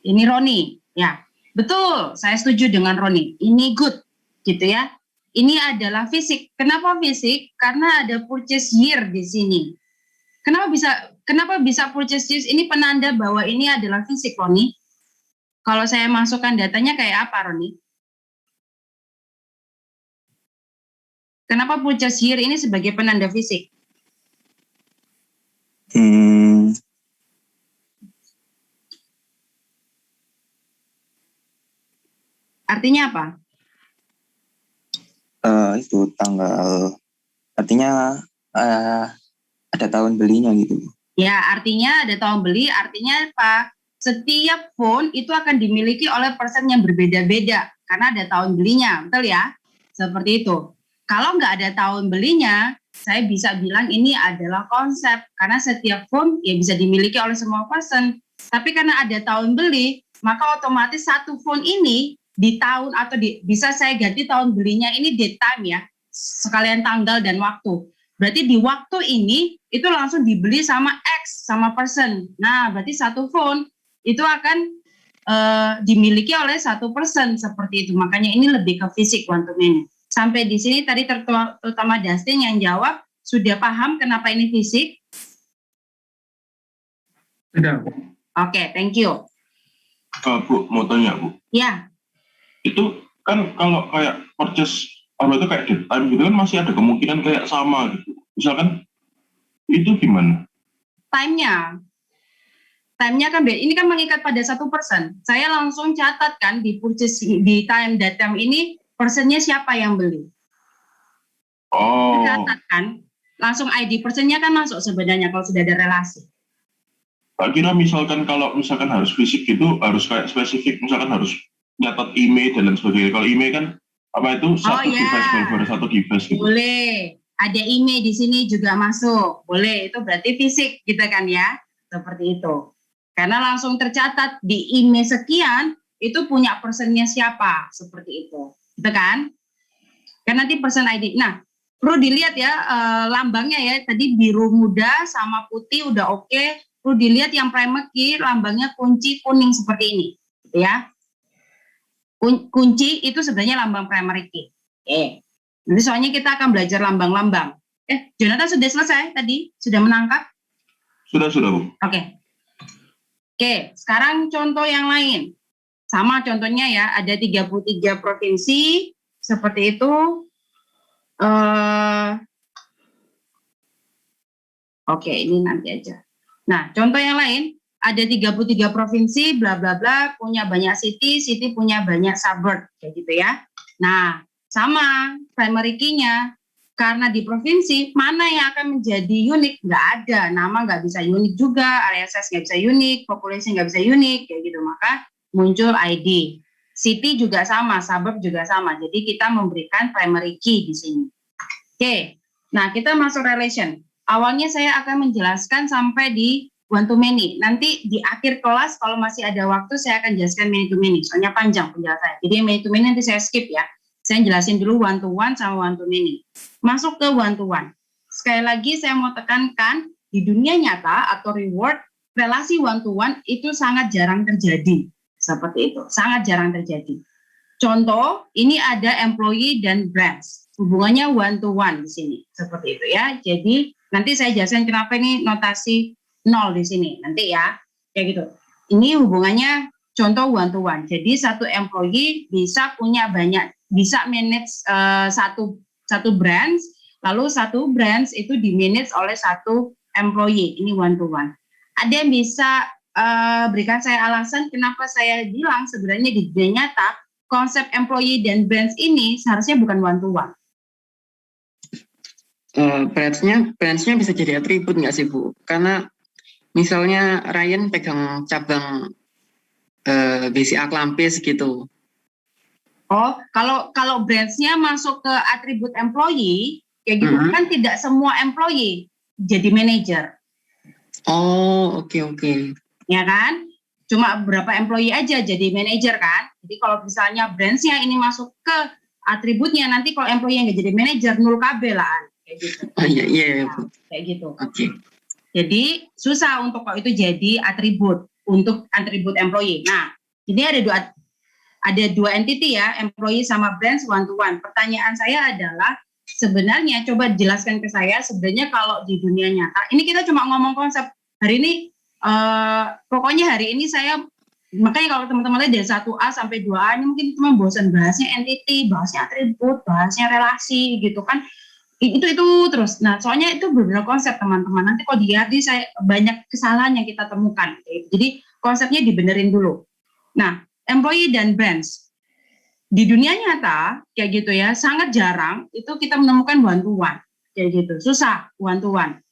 Ini Roni. Ya, betul. Saya setuju dengan Roni. Ini good, gitu ya. Ini adalah fisik. Kenapa fisik? Karena ada purchase year di sini. Kenapa bisa purchase year? Ini penanda bahwa ini adalah fisik, Roni. Kalau saya masukkan datanya kayak apa, Roni? Kenapa purchase year ini sebagai penanda fisik? Artinya apa? Itu tanggal, artinya ada tahun belinya gitu. Ya, artinya ada tahun beli, artinya apa? Setiap phone itu akan dimiliki oleh person yang berbeda-beda karena ada tahun belinya, betul ya? Seperti itu. Kalau nggak ada tahun belinya, saya bisa bilang ini adalah konsep karena setiap phone ya bisa dimiliki oleh semua person. Tapi karena ada tahun beli, maka otomatis satu phone ini di tahun atau bisa saya ganti tahun belinya ini date time ya, sekalian tanggal dan waktu. Berarti di waktu ini itu langsung dibeli sama X sama person. Nah, berarti satu phone itu akan dimiliki oleh satu person seperti itu. Makanya ini lebih ke fisik one to many. Sampai di sini tadi terutama Dustin yang jawab sudah paham kenapa ini fisik? Sudah. Oke, thank you. Bu, mau tanya Bu. Ya. Itu kan kalau kayak purchase apa itu kayak dead time gitu kan masih ada kemungkinan kayak sama gitu. Misalkan itu gimana? Timenya kan ini kan mengikat pada satu person. Saya langsung catat kan di purchase di time datum ini personnya siapa yang beli. Oh. Catat kan, langsung ID personnya kan masuk sebenarnya kalau sudah ada relasi. Tak kira misalkan kalau misalkan harus fisik gitu harus kayak spesifik, misalkan harus nyatat email dan lain sebagainya. Kalau email kan apa itu satu device baru satu device gitu. Boleh, ada email di sini juga masuk. Boleh, itu berarti fisik gitu kan ya, seperti itu. Karena langsung tercatat di email sekian itu punya personnya siapa, seperti itu, gitu kan? Kan nanti person ID. Nah, perlu dilihat ya lambangnya ya. Tadi biru muda sama putih udah oke. Perlu dilihat yang primary key lambangnya kunci kuning seperti ini, gitu ya. Kunci itu sebenarnya lambang primary key. Nanti soalnya kita akan belajar lambang-lambang. Jonathan sudah selesai tadi? Sudah menangkap? Sudah Bu. Oke, sekarang contoh yang lain. Sama contohnya ya, ada 33 provinsi, seperti itu. Oke, ini nanti aja. Nah, contoh yang lain. Ada 33 provinsi, bla bla bla, punya banyak city punya banyak suburb, kayak gitu ya. Nah, sama primary key-nya, karena di provinsi, mana yang akan menjadi unik? Nggak ada, nama nggak bisa unik juga, area size nggak bisa unik, populasi nggak bisa unik, kayak gitu. Maka muncul ID. City juga sama, suburb juga sama. Jadi kita memberikan primary key di sini. Oke, nah kita masuk relation. Awalnya saya akan menjelaskan sampai di one to many. Nanti di akhir kelas kalau masih ada waktu saya akan jelaskan many to many. Soalnya panjang penjelasannya. Jadi many to many nanti saya skip ya. Saya jelasin dulu one to one sama one to many. Masuk ke one to one. Sekali lagi saya mau tekankan di dunia nyata atau reward relasi one to one itu sangat jarang terjadi. Seperti itu. Sangat jarang terjadi. Contoh, ini ada employee dan branch. Hubungannya one to one di sini. Seperti itu ya. Jadi nanti saya jelaskan kenapa ini notasi 0 di sini nanti ya, kayak gitu. Ini hubungannya contoh one to one. Jadi satu employee bisa punya banyak, bisa manage satu branch, lalu satu branch itu di manage oleh satu employee. Ini one to one. Ada yang bisa berikan saya alasan kenapa saya bilang sebenarnya di dunia nyata konsep employee dan branch ini seharusnya bukan one to one. Branch-nya bisa jadi atribut nggak sih Bu? Karena misalnya Ryan pegang cabang BCA Klampis gitu. Oh, kalau branch-nya masuk ke atribut employee, kayak gitu kan tidak semua employee jadi manager. Oh, oke. Ya kan? Cuma berapa employee aja jadi manager kan? Jadi kalau misalnya branch-nya ini masuk ke atributnya nanti kalau employee yang nggak jadi manajer 0 KB lah kayak gitu. Oh iya iya Bu. Kayak gitu. Oke. Jadi susah untuk kalau itu jadi atribut untuk atribut employee. Nah, ini ada dua entity ya, employee sama branch one to one. Pertanyaan saya adalah sebenarnya coba jelaskan ke saya sebenarnya kalau di dunia nyata ini kita cuma ngomong konsep hari ini pokoknya hari ini saya makanya kalau teman-teman lihat dari 1A sampai 2A ini mungkin teman bosan bahasnya entity, bahasnya atribut, bahasnya relasi gitu kan. Itu terus. Nah, soalnya itu beberapa konsep teman-teman. Nanti kalau dilihat saya banyak kesalahan yang kita temukan. Jadi konsepnya dibenerin dulu. Nah, employee dan branch di dunia nyata kayak gitu ya, sangat jarang itu kita menemukan one to one kayak gitu. Susah one to one.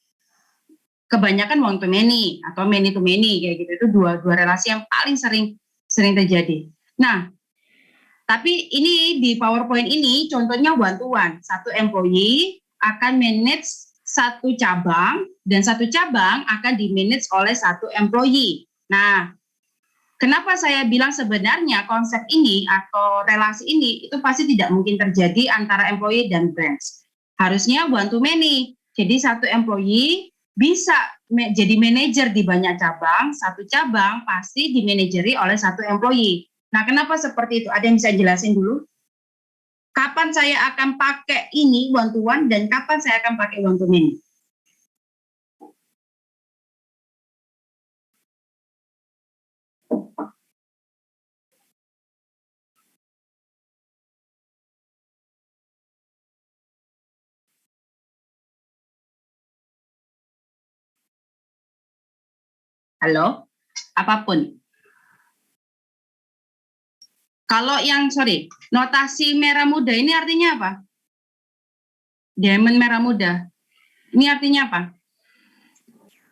Kebanyakan one to many atau many to many kayak gitu. Itu dua relasi yang paling sering terjadi. Nah, tapi ini di PowerPoint ini contohnya one to one. Satu employee akan manage satu cabang dan satu cabang akan di-manage oleh satu employee. Nah, kenapa saya bilang sebenarnya konsep ini atau relasi ini itu pasti tidak mungkin terjadi antara employee dan branch. Harusnya one to many. Jadi satu employee bisa jadi manajer di banyak cabang, satu cabang pasti dimanajeri oleh satu employee. Nah, kenapa seperti itu? Ada yang bisa jelasin dulu? Kapan saya akan pakai ini one to one dan kapan saya akan pakai one to many? Halo? Apapun. Kalau yang, notasi merah muda ini artinya apa? Diamond merah muda. Ini artinya apa?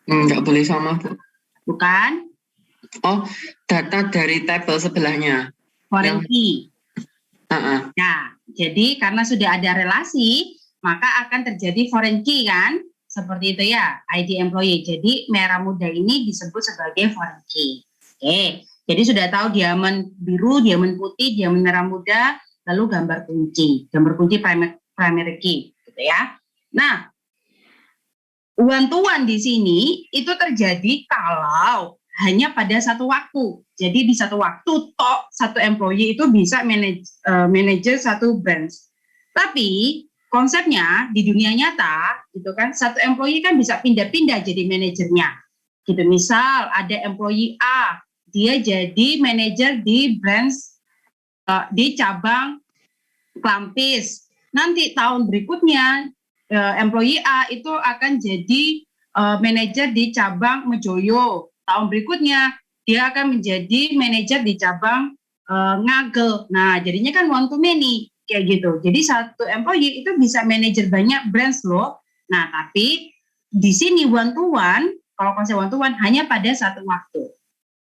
Nggak boleh sama Bu. Bukan? Oh, data dari tabel sebelahnya. Foreign key. Nah, jadi karena sudah ada relasi, maka akan terjadi foreign key kan? Seperti itu ya, ID employee. Jadi merah muda ini disebut sebagai foreign key. Oke. Jadi sudah tahu diamond biru, diamond putih, diamond merah muda, lalu gambar kunci primary key, gitu ya. Nah, one to one di sini itu terjadi kalau hanya pada satu waktu. Jadi di satu waktu satu employee itu bisa manajer satu branch. Tapi konsepnya di dunia nyata, gitu kan, satu employee kan bisa pindah-pindah jadi manajernya. Gitu, misal ada employee A, dia jadi manajer di branch di cabang Klampis. Nanti tahun berikutnya employee A itu akan jadi manajer di cabang Mejoyo. Tahun berikutnya dia akan menjadi manajer di cabang Ngagel. Nah, jadinya kan one to many kayak gitu. Jadi satu employee itu bisa manajer banyak branch loh. Nah, tapi di sini one to one, kalau konsep one to one hanya pada satu waktu.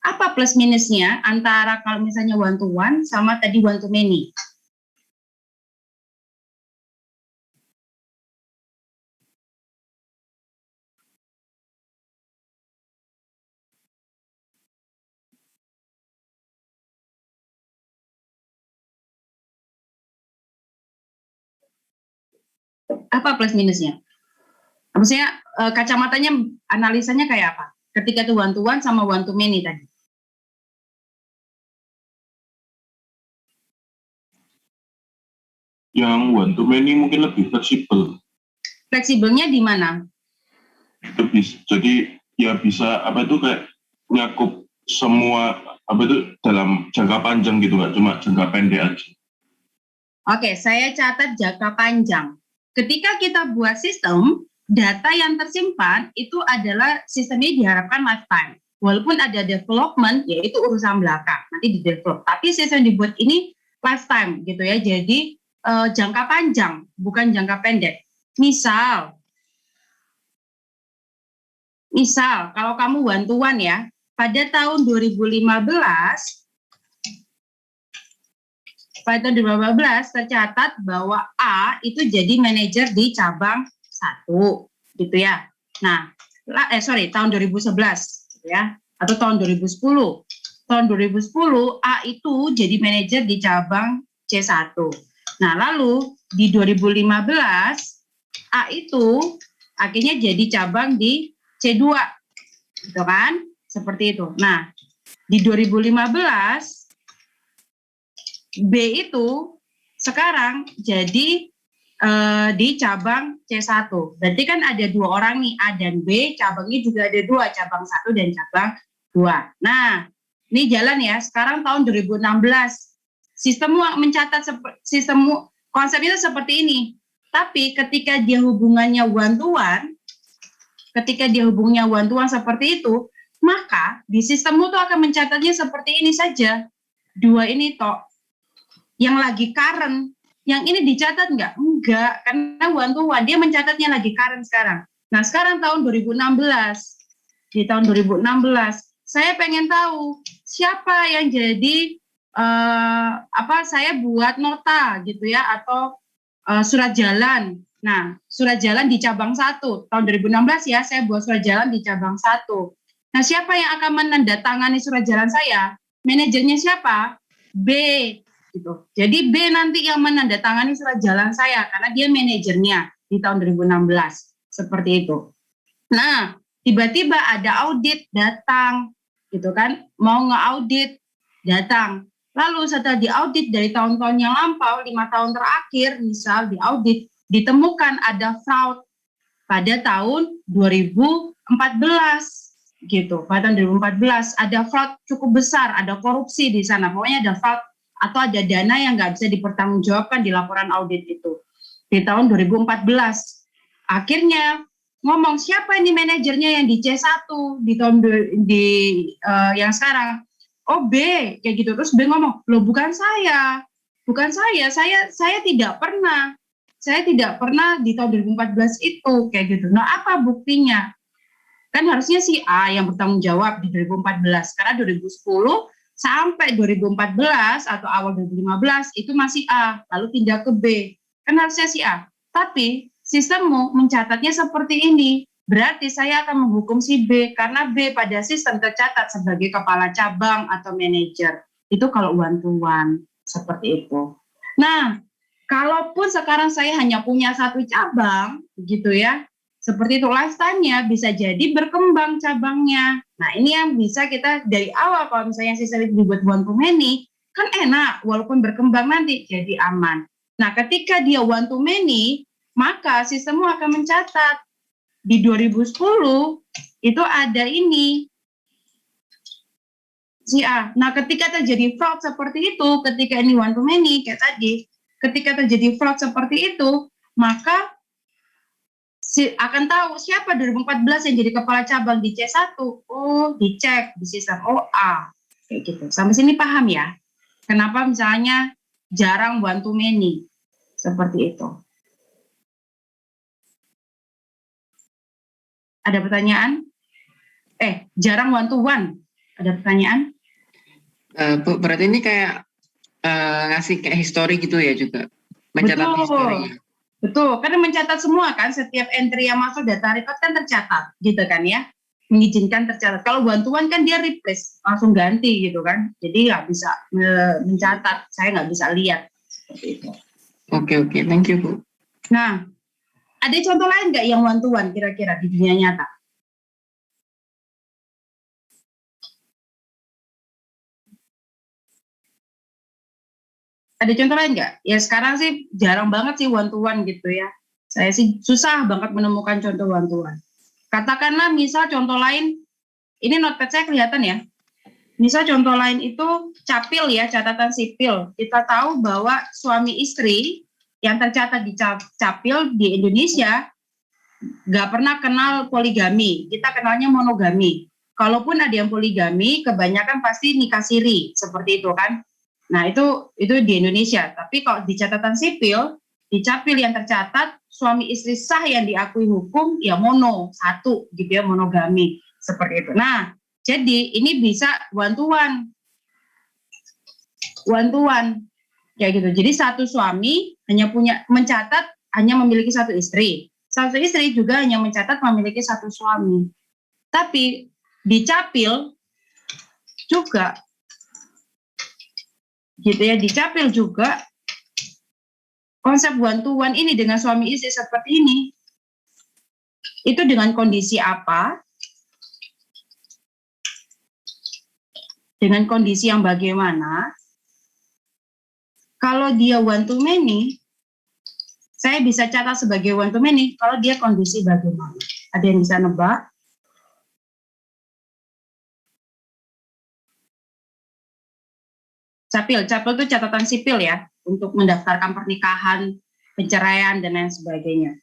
Apa plus minusnya antara kalau misalnya one to one sama tadi one to many? Apa plus minusnya? Maksudnya kacamatanya analisanya kayak apa? Ketika itu one to one sama one to many tadi. Yang one to many mungkin lebih fleksibel. Fleksibelnya di mana? Itu bisa, jadi ya bisa kayak nyakup semua dalam jangka panjang gitu, nggak cuma jangka pendek aja. Oke, saya catat jangka panjang. Ketika kita buat sistem, data yang tersimpan itu adalah sistemnya diharapkan lifetime. Walaupun ada development, yaitu urusan belakang, nanti di develop. Tapi sistem dibuat ini lifetime gitu ya, jadi jangka panjang, bukan jangka pendek. Misal kalau kamu one to one ya, pada tahun 2015 tercatat bahwa A itu jadi manajer di cabang 1 gitu ya. Nah, tahun 2011 gitu ya, atau tahun 2010. Tahun 2010 A itu jadi manajer di cabang C1. Nah, lalu di 2015 A itu akhirnya jadi cabang di C2, gitu kan? Seperti itu. Nah, di 2015 B itu sekarang jadi di cabang C1. Berarti kan ada 2 orang nih, A dan B, cabangnya juga ada 2, cabang 1 dan cabang 2. Nah, ini jalan ya, sekarang tahun 2016. Sistem mencatat konsepnya seperti ini. Tapi ketika dia hubungannya one to one, seperti itu, maka di sistemmu tuh akan mencatatnya seperti ini saja. 2 ini toh yang lagi current. Yang ini dicatat nggak? Enggak, karena one to one dia mencatatnya lagi current sekarang. Nah, sekarang tahun 2016. Di tahun 2016, saya pengen tahu siapa yang jadi saya buat nota gitu ya, atau surat jalan. Nah, surat jalan di cabang 1 tahun 2016 ya, saya buat surat jalan di cabang 1. Nah, siapa yang akan menandatangani surat jalan saya? Manajernya siapa? B gitu. Jadi B nanti yang menandatangani surat jalan saya karena dia manajernya di tahun 2016. Seperti itu. Nah, tiba-tiba ada audit datang gitu kan, mau nge-audit datang. Lalu setelah diaudit dari tahun-tahun yang lampau, 5 tahun terakhir, misal diaudit, ditemukan ada fraud pada tahun 2014 gitu. Pada tahun 2014 ada fraud cukup besar, ada korupsi di sana. Pokoknya ada fraud atau ada dana yang nggak bisa dipertanggungjawabkan di laporan audit itu. Di tahun 2014. Akhirnya ngomong siapa ini manajernya yang di C1 di tahun yang sekarang. Oh B, kayak gitu. Terus B ngomong, loh bukan saya saya tidak pernah di tahun 2014 itu, kayak gitu. Nah, apa buktinya? Kan harusnya si A yang bertanggung jawab di 2014, karena 2010 sampai 2014 atau awal 2015 itu masih A, lalu pindah ke B. Kan harusnya si A. Tapi sistemmu mencatatnya seperti ini. Berarti saya akan menghukum si B karena B pada sistem tercatat sebagai kepala cabang atau manajer. Itu kalau one to one seperti itu. Nah, kalaupun sekarang saya hanya punya 1 cabang, gitu ya, seperti itu lifestyle-nya bisa jadi berkembang cabangnya. Nah, ini yang bisa kita dari awal kalau misalnya sistem itu dibuat one to many, kan enak walaupun berkembang nanti jadi aman. Nah, ketika dia one to many, maka sistemmu akan mencatat di 2010 itu ada ini si A. Nah, ketika terjadi fraud seperti itu, ketika ini one to many kayak tadi, ketika terjadi fraud seperti itu, maka akan tahu siapa 2014 yang jadi kepala cabang di C1. Oh, dicek di sistem OA. Kayak gitu. Sampai sini paham ya? Kenapa misalnya jarang one to many? Seperti itu. Ada pertanyaan? Jarang one to one. Ada pertanyaan? Bu, berarti ini kayak ngasih kayak history gitu ya juga? Mencatat historinya. Betul, karena mencatat semua kan, setiap entry yang masuk data record kan tercatat, gitu kan ya, mengizinkan tercatat. Kalau one to one kan dia replace, langsung ganti gitu kan, jadi nggak bisa mencatat, saya nggak bisa lihat seperti itu. Oke, thank you Bu. Nah, ada contoh lain nggak yang one to one kira-kira di dunia nyata? Ada contoh lain nggak? Ya sekarang sih jarang banget sih one to one gitu ya. Saya sih susah banget menemukan contoh one to one. Katakanlah misal contoh lain, ini notepad saya kelihatan ya. Misal contoh lain itu capil ya, catatan sipil. Kita tahu bahwa suami istri yang tercatat di capil di Indonesia nggak pernah kenal poligami. Kita kenalnya monogami. Kalaupun ada yang poligami, kebanyakan pasti nikah siri seperti itu kan. Nah, itu di Indonesia. Tapi kalau di catatan sipil, di capil yang tercatat, suami istri sah yang diakui hukum, ya mono, 1 gitu ya, monogami. Seperti itu. Nah, jadi ini bisa one to one. One to one. Kayak gitu. Jadi satu suami mencatat hanya memiliki 1 istri. Satu istri juga hanya mencatat memiliki 1 suami. Tapi di capil juga gitu ya, di capil juga konsep one to one ini dengan suami istri seperti ini, itu dengan kondisi apa? Dengan kondisi yang bagaimana? Kalau dia one to many, saya bisa catat sebagai one to many kalau dia kondisi bagaimana. Ada yang bisa nebak? Capil itu catatan sipil ya, untuk mendaftarkan pernikahan, penceraian, dan lain sebagainya.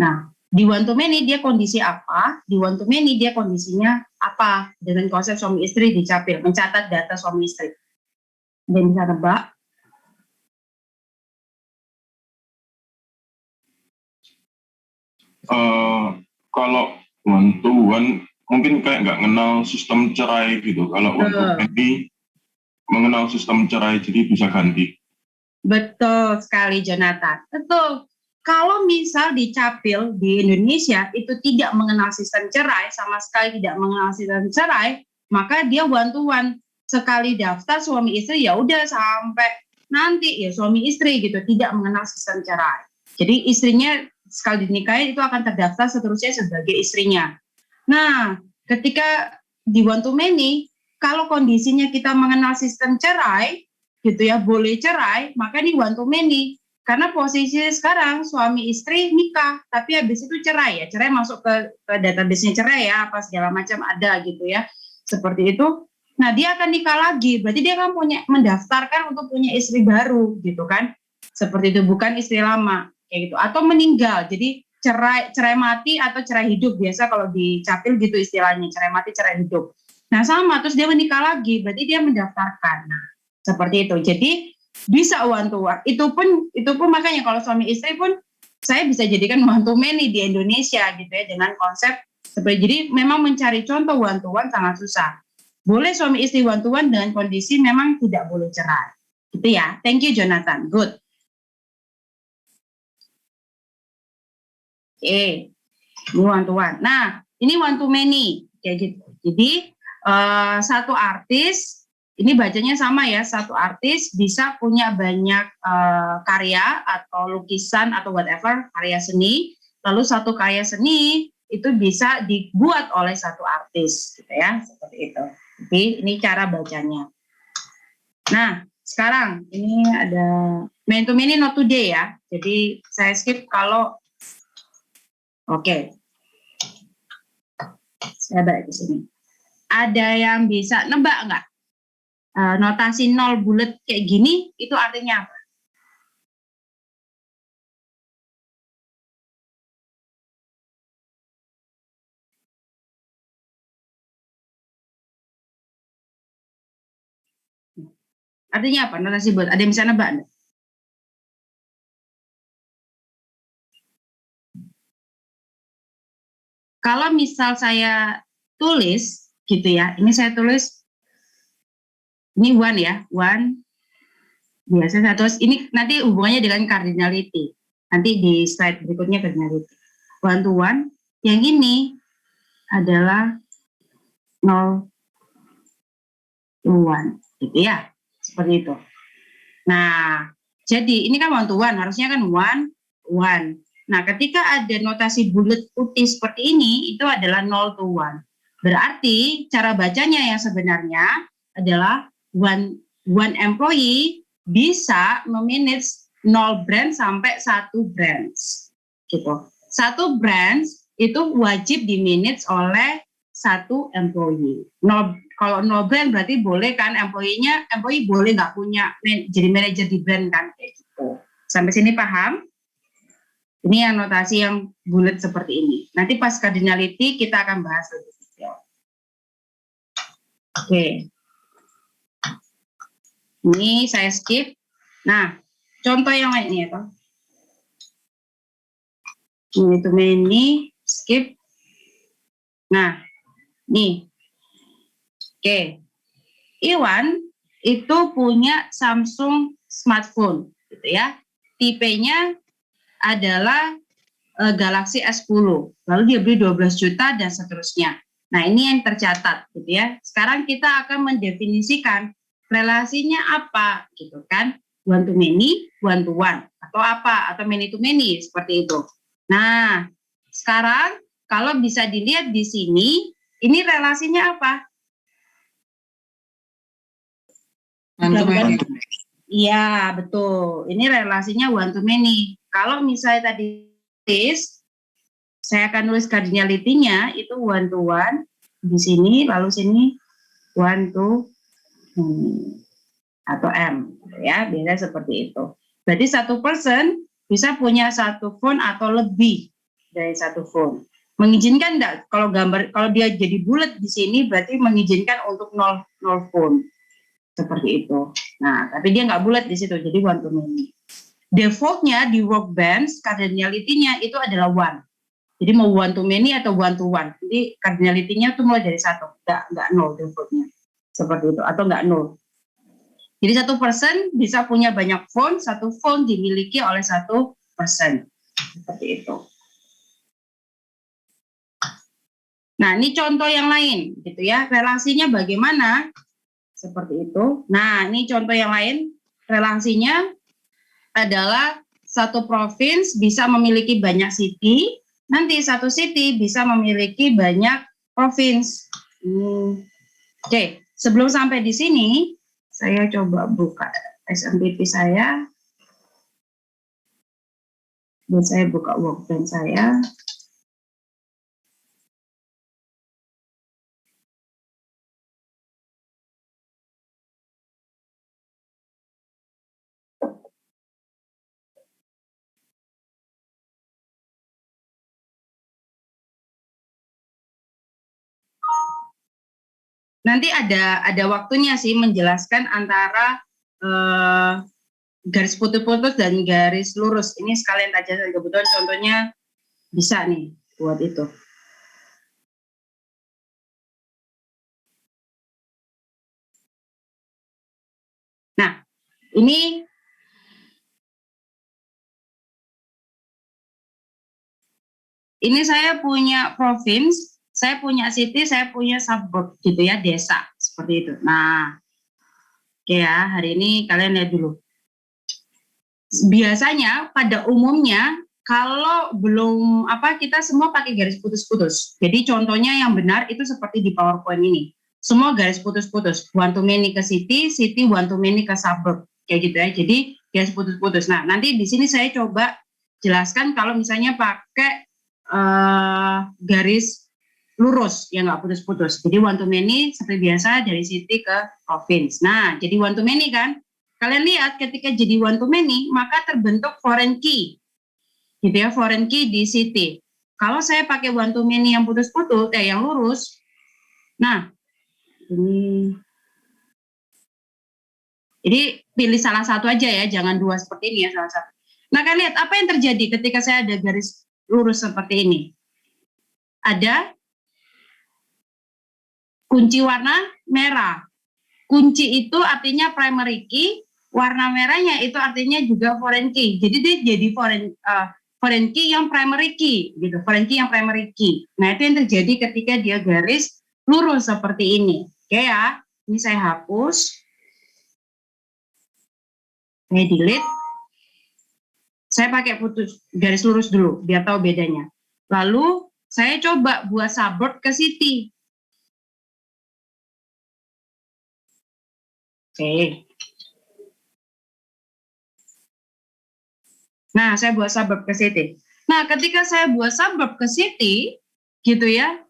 Nah, di one to many dia kondisi apa? Di one to many dia kondisinya apa? Dengan konsep suami istri di capil, mencatat data suami istri. Ada yang bisa nebak? Kalau one to one mungkin kayak nggak kenal sistem cerai gitu. Kalau one to many mengenal sistem cerai, jadi bisa ganti. Betul sekali Jonathan. Betul. Kalau misal di capil di Indonesia itu tidak mengenal sistem cerai, sama sekali tidak mengenal sistem cerai, maka dia one to one. Sekali daftar suami istri ya udah sampai nanti ya suami istri gitu, tidak mengenal sistem cerai. Jadi istrinya sekali dinikahi itu akan terdaftar seterusnya sebagai istrinya. Nah, ketika di one to many, kalau kondisinya kita mengenal sistem cerai, gitu ya, boleh cerai, maka ini one to many. Karena posisi sekarang suami istri nikah, tapi habis itu cerai ya, cerai masuk ke database-nya cerai ya, apa segala macam ada gitu ya, seperti itu. Nah dia akan nikah lagi, berarti dia kan mendaftarkan untuk punya istri baru gitu kan, seperti itu, bukan istri lama kayak gitu, atau meninggal, jadi cerai mati atau cerai hidup biasa kalau di capil gitu istilahnya, cerai mati cerai hidup. Nah sama, terus dia menikah lagi, berarti dia mendaftarkan. Nah seperti itu, jadi bisa one to one. Itu pun makanya kalau suami istri pun saya bisa jadikan one to many di Indonesia gitu ya, dengan konsep seperti. Jadi memang mencari contoh one to one sangat susah. Boleh suami istri one to one dengan kondisi memang tidak boleh cerai. Gitu ya. Thank you Jonathan. Good. Oke. Ini one to one. Nah, ini one to many kayak gitu. Jadi satu artis, ini bacanya sama ya, satu artis bisa punya banyak karya atau lukisan atau whatever, karya seni, lalu satu karya seni itu bisa dibuat oleh satu artis gitu ya, seperti itu. Jadi ini cara bacanya. Nah, sekarang ini ada man to many not today ya. Jadi saya skip kalau oke. Saya balik ke sini. Ada yang bisa nebak nggak? Notasi 0 bulat kayak gini itu artinya apa? Artinya apa? Notasi bulat. Ada yang bisa nebak nggak? Kalau misal saya tulis gitu ya, ini saya tulis ini one ya, one. Biasa saya tulis ini nanti hubungannya dengan cardinality. Nanti di slide berikutnya cardinality. One to one. Yang ini adalah 0 to 1 gitu ya, seperti itu. Nah, jadi ini kan one to one, harusnya kan one. Nah, ketika ada notasi bulat putih seperti ini, itu adalah 0 to 1. Berarti cara bacanya yang sebenarnya adalah one employee bisa memanage 0 brand sampai 1 branch gitu. 1 branch itu wajib di-manage oleh 1 employee. Kalau 0 brand berarti boleh kan employee boleh nggak punya jadi manajer di brand kan kayak gitu. Sampai sini paham? Ini yang notasi yang bulat seperti ini. Nanti pas cardinality kita akan bahas lebih detail. Oke. Ini saya skip. Nah, contoh yang lainnya ya, ini to many, skip. Nah, nih. Oke. Iwan itu punya Samsung smartphone gitu ya. Tipenya adalah Galaxy S10. Lalu dia beli 12 juta dan seterusnya. Nah, ini yang tercatat gitu ya. Sekarang kita akan mendefinisikan relasinya apa gitu kan. one to many, one to one, atau apa, atau many to many, seperti itu. Nah, sekarang kalau bisa dilihat di sini, ini relasinya apa? One to many. Iya, betul. Ini relasinya one to many. Kalau misalnya tadi saya akan nulis cardinality-nya itu one to one di sini, lalu sini one to atau M, ya, biasanya seperti itu. Berarti satu person bisa punya satu phone atau lebih dari satu phone. Mengizinkan enggak? Kalau dia jadi bulat di sini berarti mengizinkan untuk 0 phone. Seperti itu. Nah, tapi dia nggak bulat di situ, jadi one to many. Defaultnya di workbench, cardinality-nya itu adalah one. Jadi mau one to many atau one to one. Jadi cardinality-nya itu mulai dari 1, nggak 0 defaultnya. Seperti itu, atau nggak 0. Jadi satu person bisa punya banyak phone, satu phone dimiliki oleh satu person. Seperti itu. Nah, ini contoh yang lain, gitu ya. Relasinya bagaimana? Seperti itu. Nah, ini contoh yang lain. Relasinya adalah satu provinsi bisa memiliki banyak city, nanti satu city bisa memiliki banyak provinsi. Oke, sebelum sampai di sini, saya coba buka SMPP saya. Dan saya buka workbench saya. Nanti ada waktunya sih menjelaskan antara garis putus-putus dan garis lurus. Ini sekalian aja, kebetulan contohnya bisa nih buat itu. Nah, ini saya punya provinsi, saya punya city, saya punya suburb gitu ya, desa seperti itu. Nah, oke ya, hari ini kalian lihat dulu. Biasanya pada umumnya kalau belum kita semua pakai garis putus-putus. Jadi contohnya yang benar itu seperti di PowerPoint ini. Semua garis putus-putus, one to many ke city, city one to many ke suburb, kayak gitu ya. Jadi garis putus-putus. Nah, nanti di sini saya coba jelaskan kalau misalnya pakai garis lurus yang nggak putus-putus. Jadi one to many seperti biasa dari city ke province. Nah, jadi one to many kan. Kalian lihat ketika jadi one to many maka terbentuk foreign key. Gitu ya, foreign key di city. Kalau saya pakai one to many yang putus-putus, yang lurus. Nah, ini. Jadi pilih salah satu aja ya, jangan dua seperti ini ya, salah satu. Nah, kalian lihat apa yang terjadi ketika saya ada garis lurus seperti ini. Ada kunci warna merah. Kunci itu artinya primary key, warna merahnya itu artinya juga foreign key. Jadi dia jadi foreign key yang primary key, gitu. Foreign key yang primary key. Nah, itu yang terjadi ketika dia garis lurus seperti ini. Oke ya, ini saya hapus. Saya delete. Saya pakai garis lurus dulu, biar tahu bedanya. Lalu, saya coba buat suburb ke city. Oke. Nah, saya buat suburb ke city. Nah, ketika saya buat suburb ke city, gitu ya,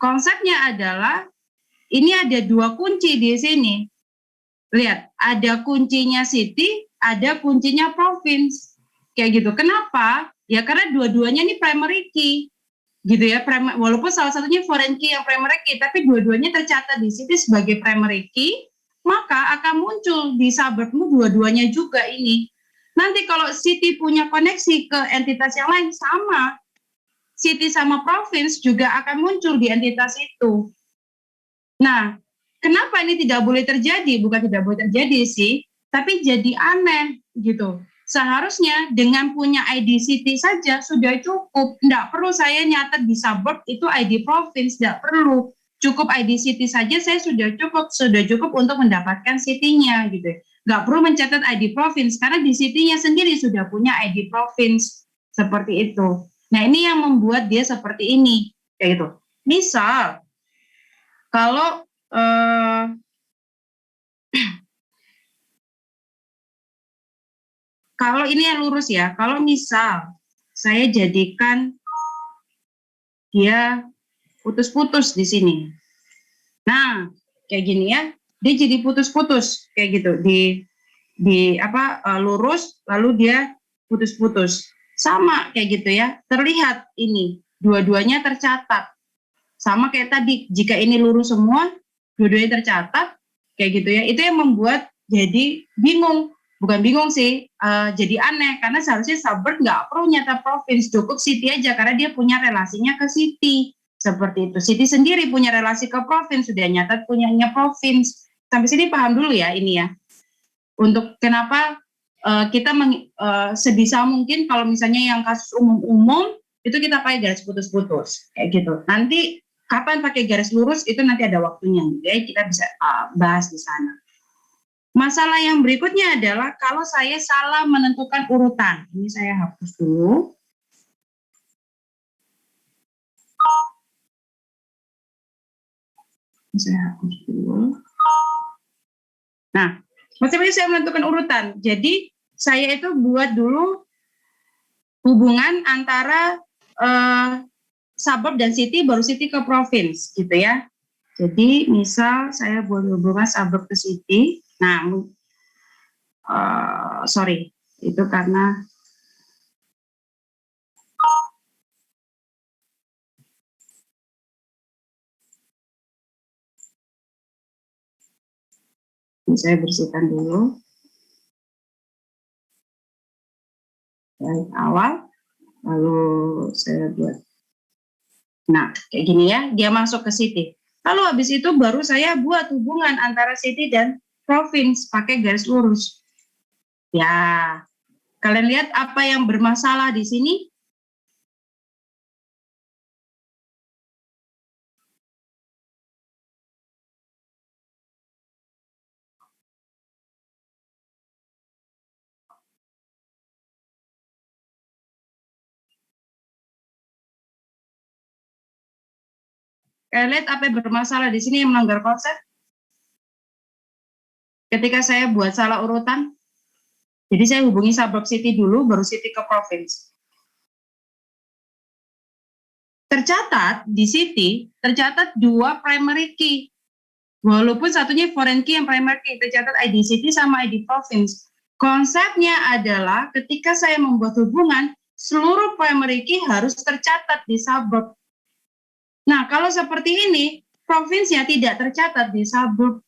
konsepnya adalah, ini ada dua kunci di sini. Lihat, ada kuncinya city, ada kuncinya province. Kayak gitu. Kenapa? Ya karena dua-duanya ini primary key. Gitu ya, walaupun salah satunya foreign key yang primary key, tapi dua-duanya tercatat di city sebagai primary key, maka akan muncul di suburbmu dua-duanya juga ini. Nanti kalau city punya koneksi ke entitas yang lain, sama. City sama province juga akan muncul di entitas itu. Nah, kenapa ini tidak boleh terjadi? Bukan tidak boleh terjadi sih, tapi jadi aneh gitu. Seharusnya dengan punya ID city saja sudah cukup. Tidak perlu saya nyatet di suburb itu ID province, tidak perlu. Cukup ID city saja saya sudah cukup untuk mendapatkan city-nya gitu. nggak perlu mencatat ID province karena di city-nya sendiri sudah punya ID province seperti itu. Nah ini yang membuat dia seperti ini kayak gitu. Misal kalau kalau ini yang lurus ya, kalau misal saya jadikan dia putus-putus di sini. Nah, kayak gini ya, dia jadi putus-putus kayak gitu lurus lalu dia putus-putus. Sama kayak gitu ya. Terlihat ini dua-duanya tercatat. Sama kayak tadi, jika ini lurus semua, dua-duanya tercatat kayak gitu ya. Itu yang membuat jadi bingung. Bukan bingung sih, jadi aneh karena seharusnya suburb nggak perlu nyata province, cukup city aja karena dia punya relasinya ke city. Seperti itu. City sendiri punya relasi ke province, sudah nyatat punyanya province. Sampai sini paham dulu ya ini ya. Untuk kenapa kita sebisa mungkin kalau misalnya yang kasus umum-umum itu kita pakai garis putus-putus kayak gitu. Nanti kapan pakai garis lurus itu nanti ada waktunya, ya kita bisa bahas di sana. Masalah yang berikutnya adalah kalau saya salah menentukan urutan. Ini saya hapus dulu. Saya hapus dulu. Nah, maksudnya saya menentukan urutan. Jadi saya itu buat dulu hubungan antara suburb dan city, baru city ke province, gitu ya. Jadi misal saya buat hubungan suburb ke city. Nah, sorry, itu karena saya bersihkan dulu dari awal, lalu saya buat. Nah, kayak gini ya, dia masuk ke city. Lalu habis itu baru saya buat hubungan antara city dan province pakai garis lurus. Ya, kalian lihat apa yang bermasalah di sini? Kalian lihat apa yang bermasalah di sini yang melanggar konsep? Ketika saya buat salah urutan, jadi saya hubungi suburb city dulu, baru city ke province. Tercatat di city, tercatat 2 primary key. Walaupun satunya foreign key yang primary key, tercatat ID city sama ID province. Konsepnya adalah ketika saya membuat hubungan, seluruh primary key harus tercatat di suburb. Nah, kalau seperti ini, provinsinya tidak tercatat di suburb.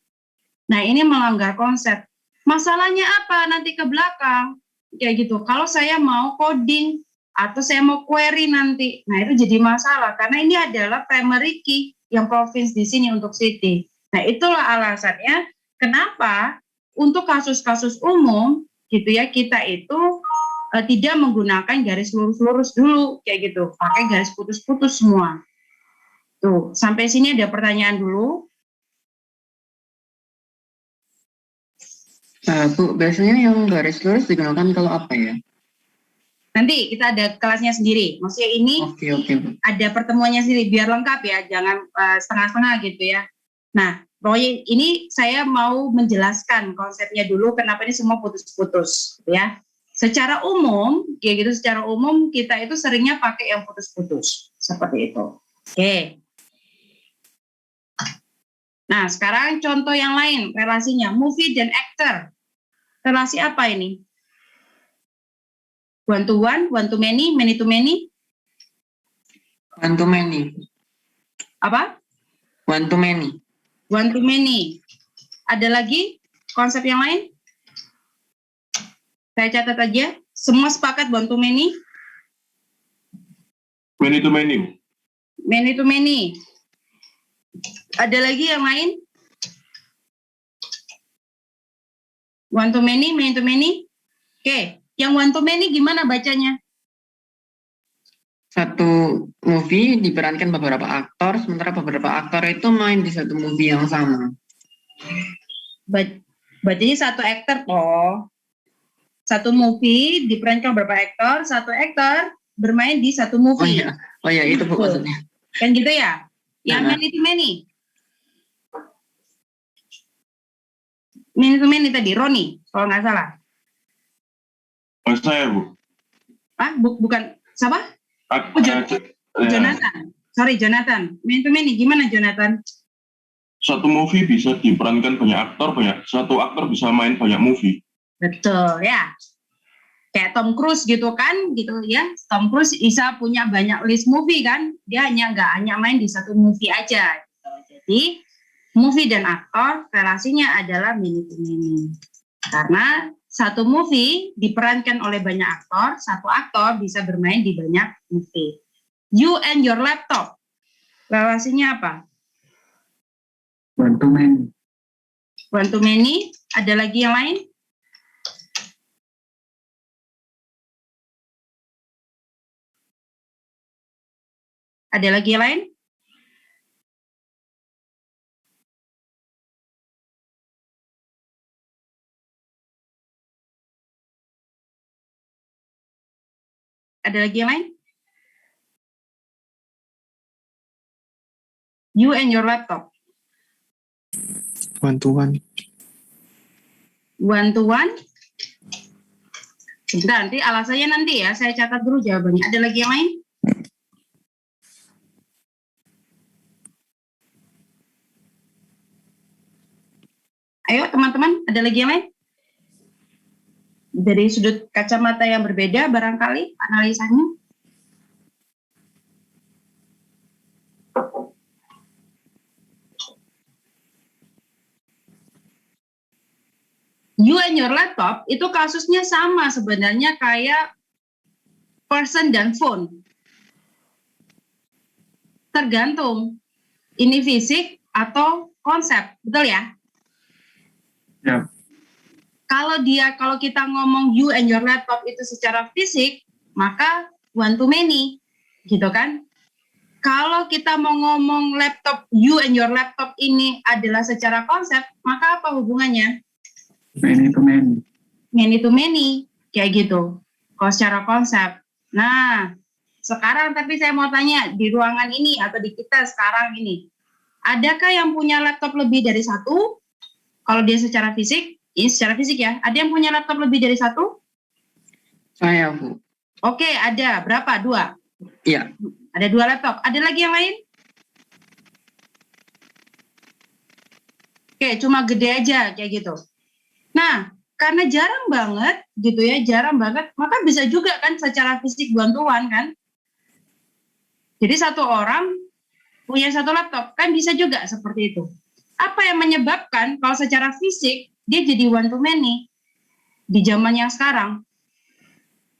Nah, ini melanggar konsep. Masalahnya apa nanti ke belakang? Kayak gitu. Kalau saya mau coding atau saya mau query nanti, nah itu jadi masalah karena ini adalah primary key yang province di sini untuk city. Nah, itulah alasannya kenapa untuk kasus-kasus umum gitu ya kita itu tidak menggunakan garis lurus-lurus dulu kayak gitu, pakai garis putus-putus semua. Tuh, sampai sini ada pertanyaan dulu. Bu, biasanya yang garis lurus digunakan kalau apa ya? Nanti kita ada kelasnya sendiri. Maksudnya ini Oke, Bu. ada pertemuannya sendiri biar lengkap ya, jangan setengah-setengah gitu ya. Nah, pokoknya ini saya mau menjelaskan konsepnya dulu kenapa ini semua putus-putus, gitu ya. Secara umum, kayak gitu, secara umum kita itu seringnya pakai yang putus-putus seperti itu. Oke. Nah, sekarang contoh yang lain relasinya movie dan actor. Relasi apa ini? One to one to many to many. One to many. Apa? One to many. One to many. Ada lagi konsep yang lain? Saya catat aja. Semua sepakat one to many? Many to many. Many to many. Ada lagi yang lain? One to many to many. Oke, yang one to many gimana bacanya? Satu movie diperankan beberapa aktor, sementara beberapa aktor itu main di satu movie yang sama. Bacanya satu aktor toh. Satu movie diperankan berapa aktor, satu aktor bermain di satu movie. Oh iya itu Bu Betul. maksudnya. Kan gitu ya? Yang Nah. many to many. Many to many tadi, Roni, kalau nggak salah. Oh, saya Bu. Bukan, siapa? Ak- Oh, Jon- ya, Jonathan. Sorry, Jonathan. Many to many, gimana Jonathan? satu movie bisa diperankan banyak aktor, satu aktor bisa main banyak movie. Betul, ya. Kayak Tom Cruise gitu kan, gitu ya. Tom Cruise bisa punya banyak list movie kan. Dia nggak hanya main di satu movie aja. Gitu. Jadi, movie dan aktor relasinya adalah many to many. Karena satu movie diperankan oleh banyak aktor, satu aktor bisa bermain di banyak movie. You and your laptop, relasinya apa? One to many. One to many, ada lagi yang lain? Ada lagi yang lain? Ada lagi yang lain? You and your laptop. One to one. One to one. Sebentar, nanti alasannya nanti ya. Saya catat dulu jawabannya. Ada lagi yang lain? Ayo teman-teman, ada lagi yang lain? Dari sudut kacamata yang berbeda barangkali analisanya. You and your laptop itu kasusnya sama sebenarnya kayak person dan phone. Tergantung ini fisik atau konsep, betul ya? Ya. Kalau kita ngomong you and your laptop itu secara fisik, maka one to many, gitu kan? Kalau kita mau ngomong laptop you and your laptop ini adalah secara konsep, maka apa hubungannya? Many to many. Many to many, kayak gitu. Kalau secara konsep. Nah, sekarang tapi saya mau tanya di ruangan ini atau di kita sekarang ini, adakah yang punya laptop lebih dari satu? Kalau dia secara fisik, ini secara fisik ya, ada yang punya laptop lebih dari satu? Saya Bu. Oke, ada. Berapa? 2? Iya. Ada 2 laptop. Ada lagi yang lain? Oke, cuma gede aja kayak gitu. Nah, karena jarang banget gitu ya, jarang banget, maka bisa juga kan secara fisik one-to-one kan. Jadi satu orang punya satu laptop, kan bisa juga seperti itu. Apa yang menyebabkan kalau secara fisik dia jadi one to many di zaman yang sekarang?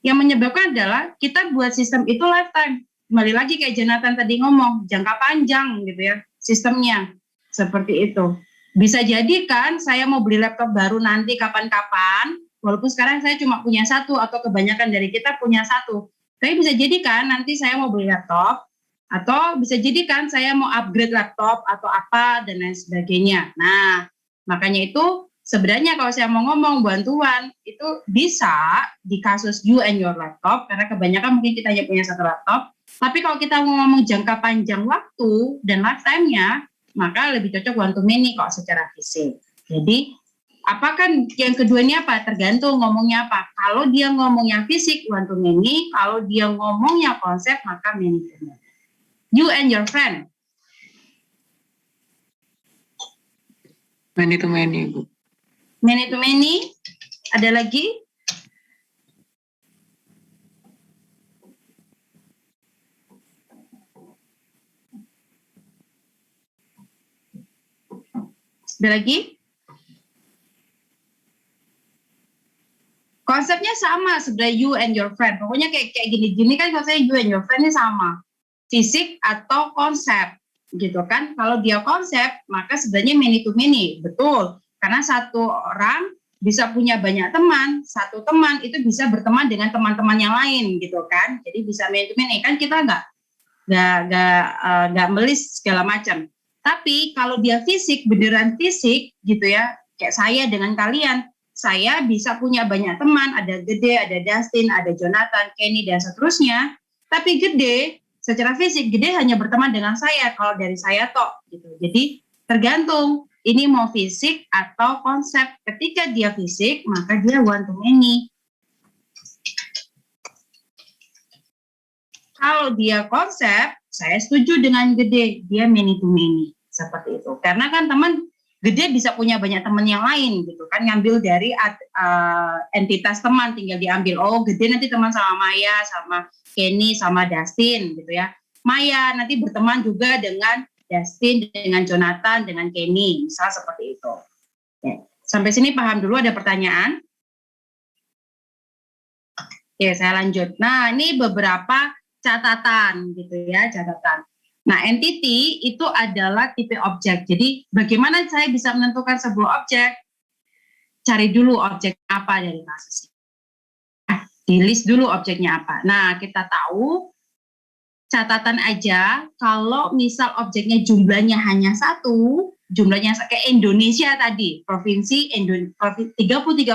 Yang menyebabkan adalah kita buat sistem itu lifetime. Kembali lagi kayak Jonathan tadi ngomong, jangka panjang gitu ya sistemnya. Seperti itu. Bisa jadi kan saya mau beli laptop baru nanti kapan-kapan, walaupun sekarang saya cuma punya satu atau kebanyakan dari kita punya satu. Tapi bisa jadi kan nanti saya mau beli laptop, atau bisa jadi kan saya mau upgrade laptop atau apa dan lain sebagainya. Nah, makanya itu sebenarnya kalau saya mau ngomong bantuan itu bisa di kasus you and your laptop, karena kebanyakan mungkin kita hanya punya satu laptop. Tapi kalau kita mau ngomong jangka panjang waktu dan lifetime-nya, maka lebih cocok one to many kalau secara fisik. Jadi, apakah yang kedua ini apa? Tergantung ngomongnya apa. Kalau dia ngomongnya fisik, one to many. Kalau dia ngomongnya konsep, maka many to many. You and your friend. Many to many Bu. Many to many. Ada lagi? Ada lagi? Konsepnya sama sebenarnya you and your friend. Pokoknya kayak gini-gini kan konsepnya you and your friend ini sama. Fisik atau konsep gitu kan. Kalau dia konsep maka sebenarnya many to many. Betul. Karena satu orang bisa punya banyak teman, satu teman itu bisa berteman dengan teman-teman yang lain gitu kan. Jadi bisa many to many. Kan kita nggak melis segala macam. Tapi kalau dia fisik, beneran fisik gitu ya, kayak saya dengan kalian. Saya bisa punya banyak teman, ada Gede, ada Dustin, ada Jonathan, Kenny, dan seterusnya. Tapi Gede, secara fisik, Gede hanya berteman dengan saya, kalau dari saya tok. Gitu. Jadi tergantung, ini mau fisik atau konsep. Ketika dia fisik, maka dia one to many. Kalau dia konsep, saya setuju dengan Gede, dia many to many. Seperti itu. Karena kan teman Gede bisa punya banyak teman yang lain gitu kan, ngambil dari entitas teman, tinggal diambil. Oh, Gede nanti teman sama Maya, sama Kenny, sama Dustin gitu ya. Maya nanti berteman juga dengan Dustin, dengan Jonathan, dengan Kenny, misal seperti itu. Oke. Sampai sini paham dulu, ada pertanyaan? Oke, saya lanjut. Nah, ini beberapa catatan gitu ya, catatan. Nah, entity itu adalah tipe objek. Jadi, bagaimana saya bisa menentukan sebuah objek? Cari dulu objek apa dari kasus ini. Di list dulu objeknya apa. Nah, kita tahu, catatan aja, kalau misal objeknya jumlahnya hanya satu, jumlahnya kayak Indonesia tadi, 33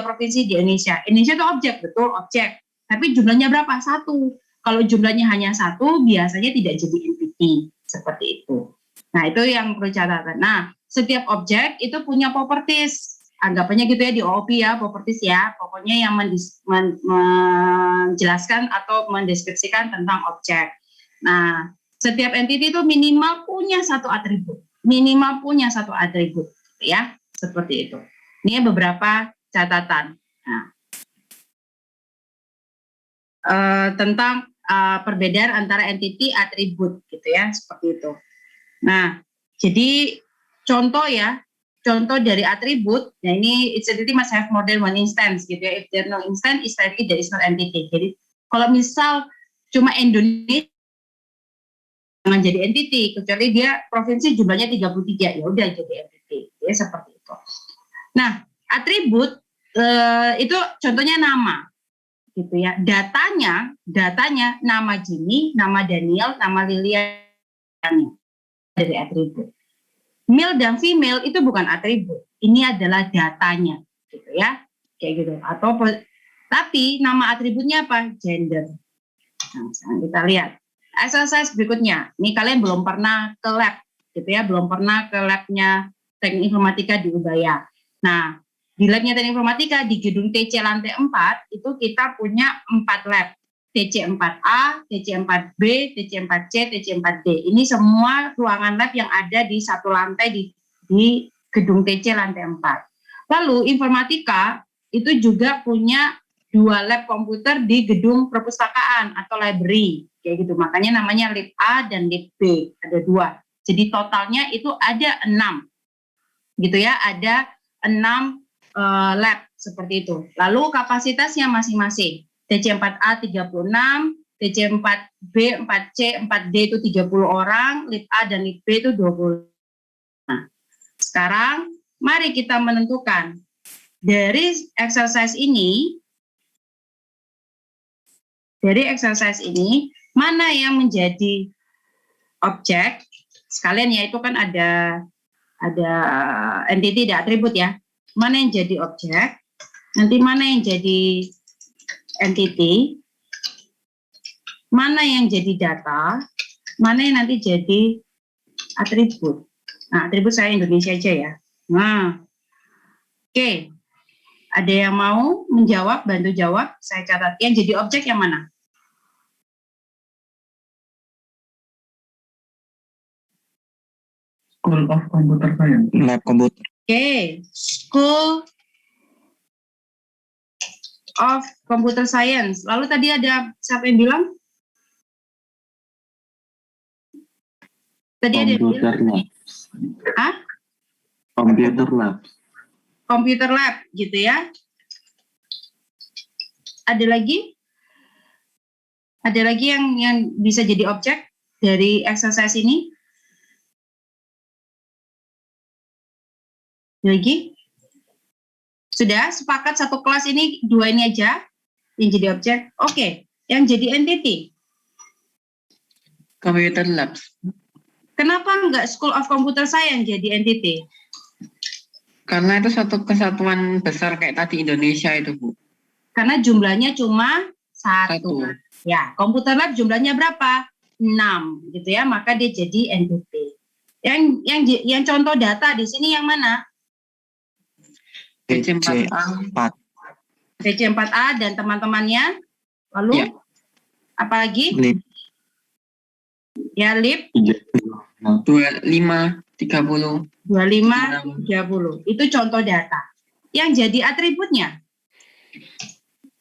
provinsi di Indonesia. Indonesia itu objek, betul, objek. Tapi jumlahnya berapa? Satu. Kalau jumlahnya hanya satu, biasanya tidak jadi entity. Seperti itu. Nah, itu yang perlu catatan. Nah, setiap objek itu punya properties. Anggapannya gitu ya di OOP ya, properties ya. Pokoknya yang menjelaskan atau mendeskripsikan tentang objek. Nah, setiap entity itu minimal punya satu atribut. Minimal punya satu atribut. Ya, seperti itu. Ini beberapa catatan. Nah, tentang perbedaan antara entity atribut gitu ya, seperti itu. Nah, jadi contoh ya, contoh dari atribut. Nah, ini its entity must have more than one instance gitu ya. If there no instance, it's likely there is no entity. Jadi kalau misal cuma Indonesia jangan jadi entity, kecuali dia provinsi jumlahnya 33, ya udah jadi entity. Ya seperti itu. Nah, atribut itu contohnya nama. Gitu ya, datanya nama Jimmy, nama Daniel, nama Lilian dari atribut. Male dan female itu bukan atribut, ini adalah datanya, gitu ya, kayak gitu. Atau tapi nama atributnya apa? Gender. Nah, sekarang kita lihat exercise berikutnya. Ini kalian belum pernah ke lab, gitu ya, belum pernah ke labnya teknik informatika di Ubaya. Nah, di labnya teknik informatika di gedung TC lantai 4 itu kita punya 4 lab. TC4A, TC4B, TC4C, TC4D. Ini semua ruangan lab yang ada di satu lantai di gedung TC lantai 4. Lalu informatika itu juga punya 2 lab komputer di gedung perpustakaan atau library. Kayak gitu. Makanya namanya lab A dan lab B. Ada 2. Jadi totalnya itu ada 6. Gitu ya, ada 6 lab seperti itu. Lalu kapasitasnya masing-masing. TC4A 36, TC4B, 4C, 4D itu 30 orang, lab A dan lab B itu 20. Nah, sekarang mari kita menentukan dari exercise ini mana yang menjadi objek sekalian ya, itu kan ada entity dan atribut ya. Mana yang jadi objek, nanti mana yang jadi entity, mana yang jadi data, mana yang nanti jadi atribut. Nah, atribut saya Indonesia aja ya. Nah, oke. Ada yang mau menjawab, bantu jawab, saya catat. Yang jadi objek yang mana? School of Computer Science. Lab komputer. Oke, School of Computer Science. Lalu tadi ada siapa yang bilang? Tadi ada yang Computer bilang. Lab. Hah? Computer Lab. Computer Lab gitu ya. Ada lagi? Ada lagi yang bisa jadi objek dari exercise ini? Lagi? Sudah sepakat satu kelas ini 2 ini aja yang jadi objek? Oke. Yang jadi entity? Computer Labs. Kenapa enggak School of Computer Science jadi entity? Karena itu satu kesatuan besar kayak tadi Indonesia itu, Bu. Karena jumlahnya cuma satu. Satu. Ya, komputer lab jumlahnya berapa? 6 gitu ya, maka dia jadi entity. Yang contoh data di sini yang mana? DC4A. DC4A dan teman-temannya. Lalu Ya. apa lagi? Lip. Ya, lip 25, 30. 25, 30. Itu contoh data. Yang jadi atributnya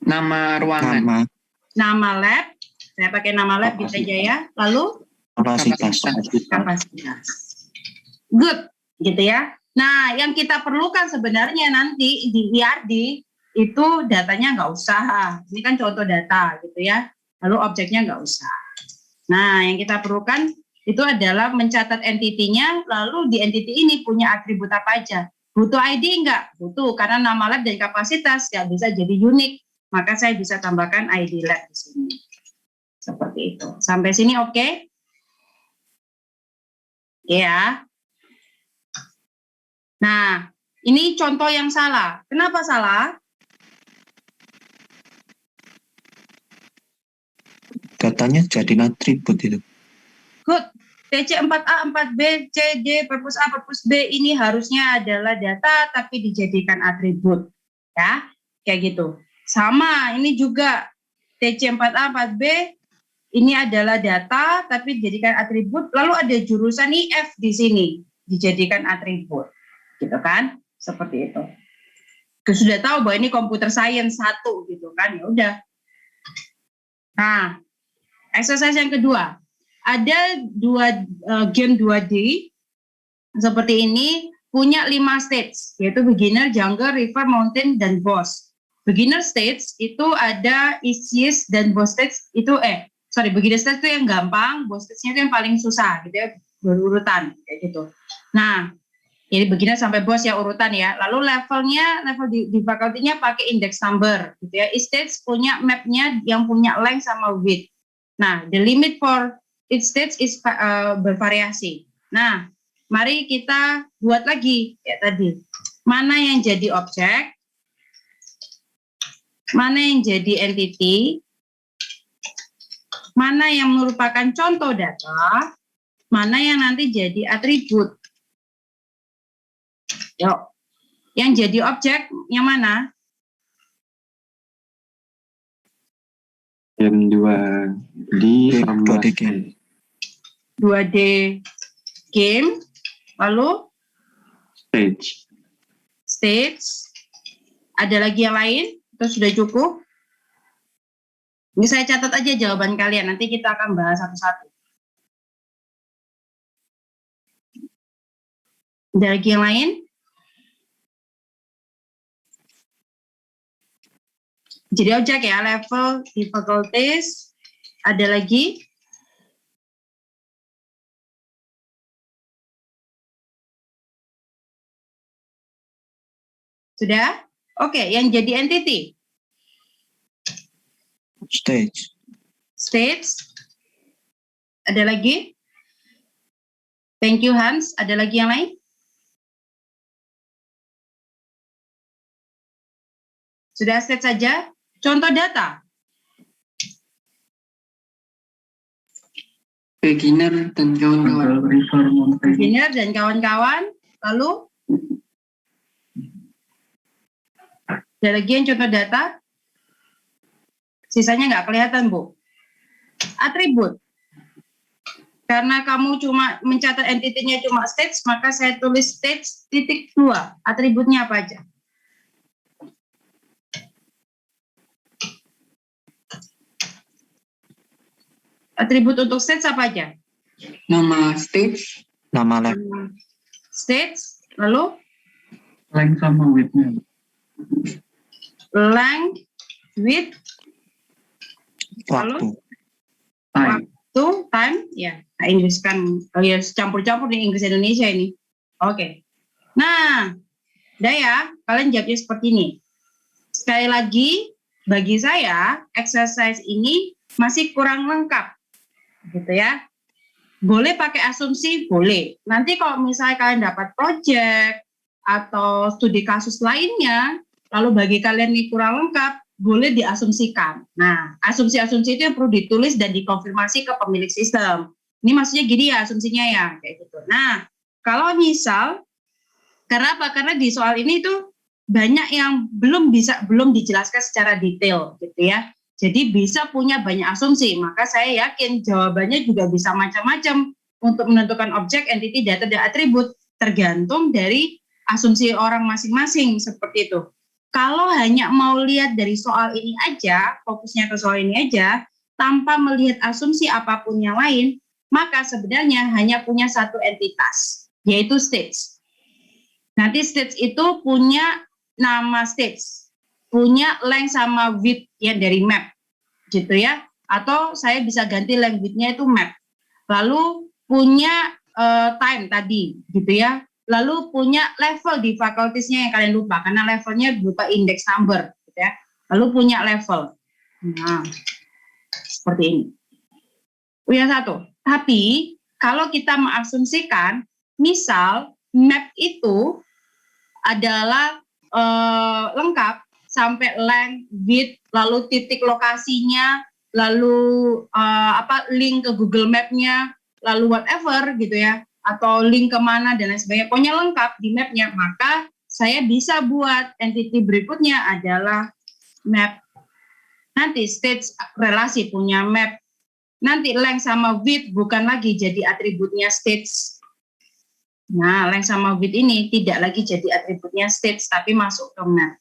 Nama ruangan. Nama. nama lab. Saya pakai nama lab gitu aja ya. Lalu Kapasitas. kapasitas. Good, gitu ya. Nah, yang kita perlukan sebenarnya nanti di IRD itu datanya nggak usah. Ini kan contoh data gitu ya. Lalu objeknya nggak usah. Nah, yang kita perlukan itu adalah mencatat entity-nya, lalu di entity ini punya atribut apa aja. Butuh ID nggak? Butuh, karena nama lab dan kapasitas nggak bisa jadi unik. Maka saya bisa tambahkan ID lab di sini. Seperti itu. Sampai sini oke? Ya. Nah, ini contoh yang salah. Kenapa salah? Datanya jadi atribut itu. Good. TC4A, 4B, C, D, purpose A, purpose B ini harusnya adalah data tapi dijadikan atribut. Ya, kayak gitu. Sama, ini juga TC4A, 4B ini adalah data tapi dijadikan atribut. Lalu ada jurusan IF di sini dijadikan atribut. Gitu kan? Seperti itu. Sudah tahu bahwa ini computer science 1 gitu kan? Ya udah. Nah, exercise yang kedua. Ada game 2D seperti ini, punya 5 stage, yaitu beginner, jungle, river, mountain, dan boss. Beginner stage itu ada easiest dan boss stage itu beginner stage itu yang gampang, boss stage-nya itu yang paling susah gitu ya, berurutan kayak gitu. Nah, jadi beginner sampai boss ya urutan ya. Lalu level di faculty-nya pakai index number gitu ya. Each stage punya map-nya yang punya length sama width. Nah, the limit for each stage is bervariasi. Nah, mari kita buat lagi kayak tadi. Mana yang jadi objek? Mana yang jadi entity? Mana yang merupakan contoh data? Mana yang nanti jadi atribut? Yuk. Yang jadi objek yang mana? Game 2D sama 2D game. 2D game, lalu stage. Ada lagi yang lain? Itu sudah cukup? Ini saya catat aja jawaban kalian, nanti kita akan bahas satu-satu. Ada lagi yang lain? Jadi objek ya, level, difficulties. Ada lagi? Sudah? Oke, yang jadi entity. Stage. Ada lagi? Thank you Hans. Ada lagi yang lain? Sudah stage saja? Contoh data. Beginner dan kawan-kawan. River, mountain. Beginner dan kawan-kawan. Lalu? Ada lagi yang contoh data? Sisanya nggak kelihatan, Bu. Atribut. Karena kamu cuma mencatat entity-nya cuma stage, maka saya tulis stage titik 2. Atributnya apa aja? Atribut untuk stage apa aja? Nama stage. Nama lab. Stage, lalu Length sama width-nya. length, width, Waktu. Time. time, ya. Nah, Inggris kan, ya campur-campur di Inggris Indonesia ini. Oke. Nah, udah ya, kalian jawabnya seperti ini. Sekali lagi, bagi saya, exercise ini masih kurang lengkap. Gitu ya. Boleh pakai asumsi? Boleh. Nanti kalau misalnya kalian dapat project, atau studi kasus lainnya, lalu bagi kalian ini kurang lengkap, boleh diasumsikan. Nah, asumsi-asumsi itu yang perlu ditulis dan dikonfirmasi ke pemilik sistem. Ini maksudnya gini ya asumsinya ya, kayak gitu. Nah, kalau misal, karena apa? Karena di soal ini tuh banyak yang belum dijelaskan secara detail gitu ya. Jadi bisa punya banyak asumsi, maka saya yakin jawabannya juga bisa macam-macam untuk menentukan objek, entity, data, dan atribut, tergantung dari asumsi orang masing-masing seperti itu. Kalau hanya mau lihat dari soal ini aja, fokusnya ke soal ini aja, tanpa melihat asumsi apapun yang lain, maka sebenarnya hanya punya satu entitas, yaitu states. Nanti states itu punya nama states, punya length sama width ya dari map, gitu ya. Atau saya bisa ganti length width-nya itu map. Lalu punya time tadi, gitu ya. Lalu punya level di facultiesnya yang kalian lupa, karena levelnya berupa index number, gitu ya. Lalu punya level. Nah, seperti ini. Punya satu. Tapi kalau kita mengasumsikan, misal map itu adalah lengkap sampai length, width, lalu titik lokasinya, lalu link ke Google Map-nya, lalu whatever gitu ya, atau link kemana dan lain sebagainya, pokoknya lengkap di map-nya, maka saya bisa buat entity berikutnya adalah map. Nanti states relasi punya map. Nanti length sama width bukan lagi jadi atributnya states. Nah, length sama width ini tidak lagi jadi atributnya states, tapi masuk ke map.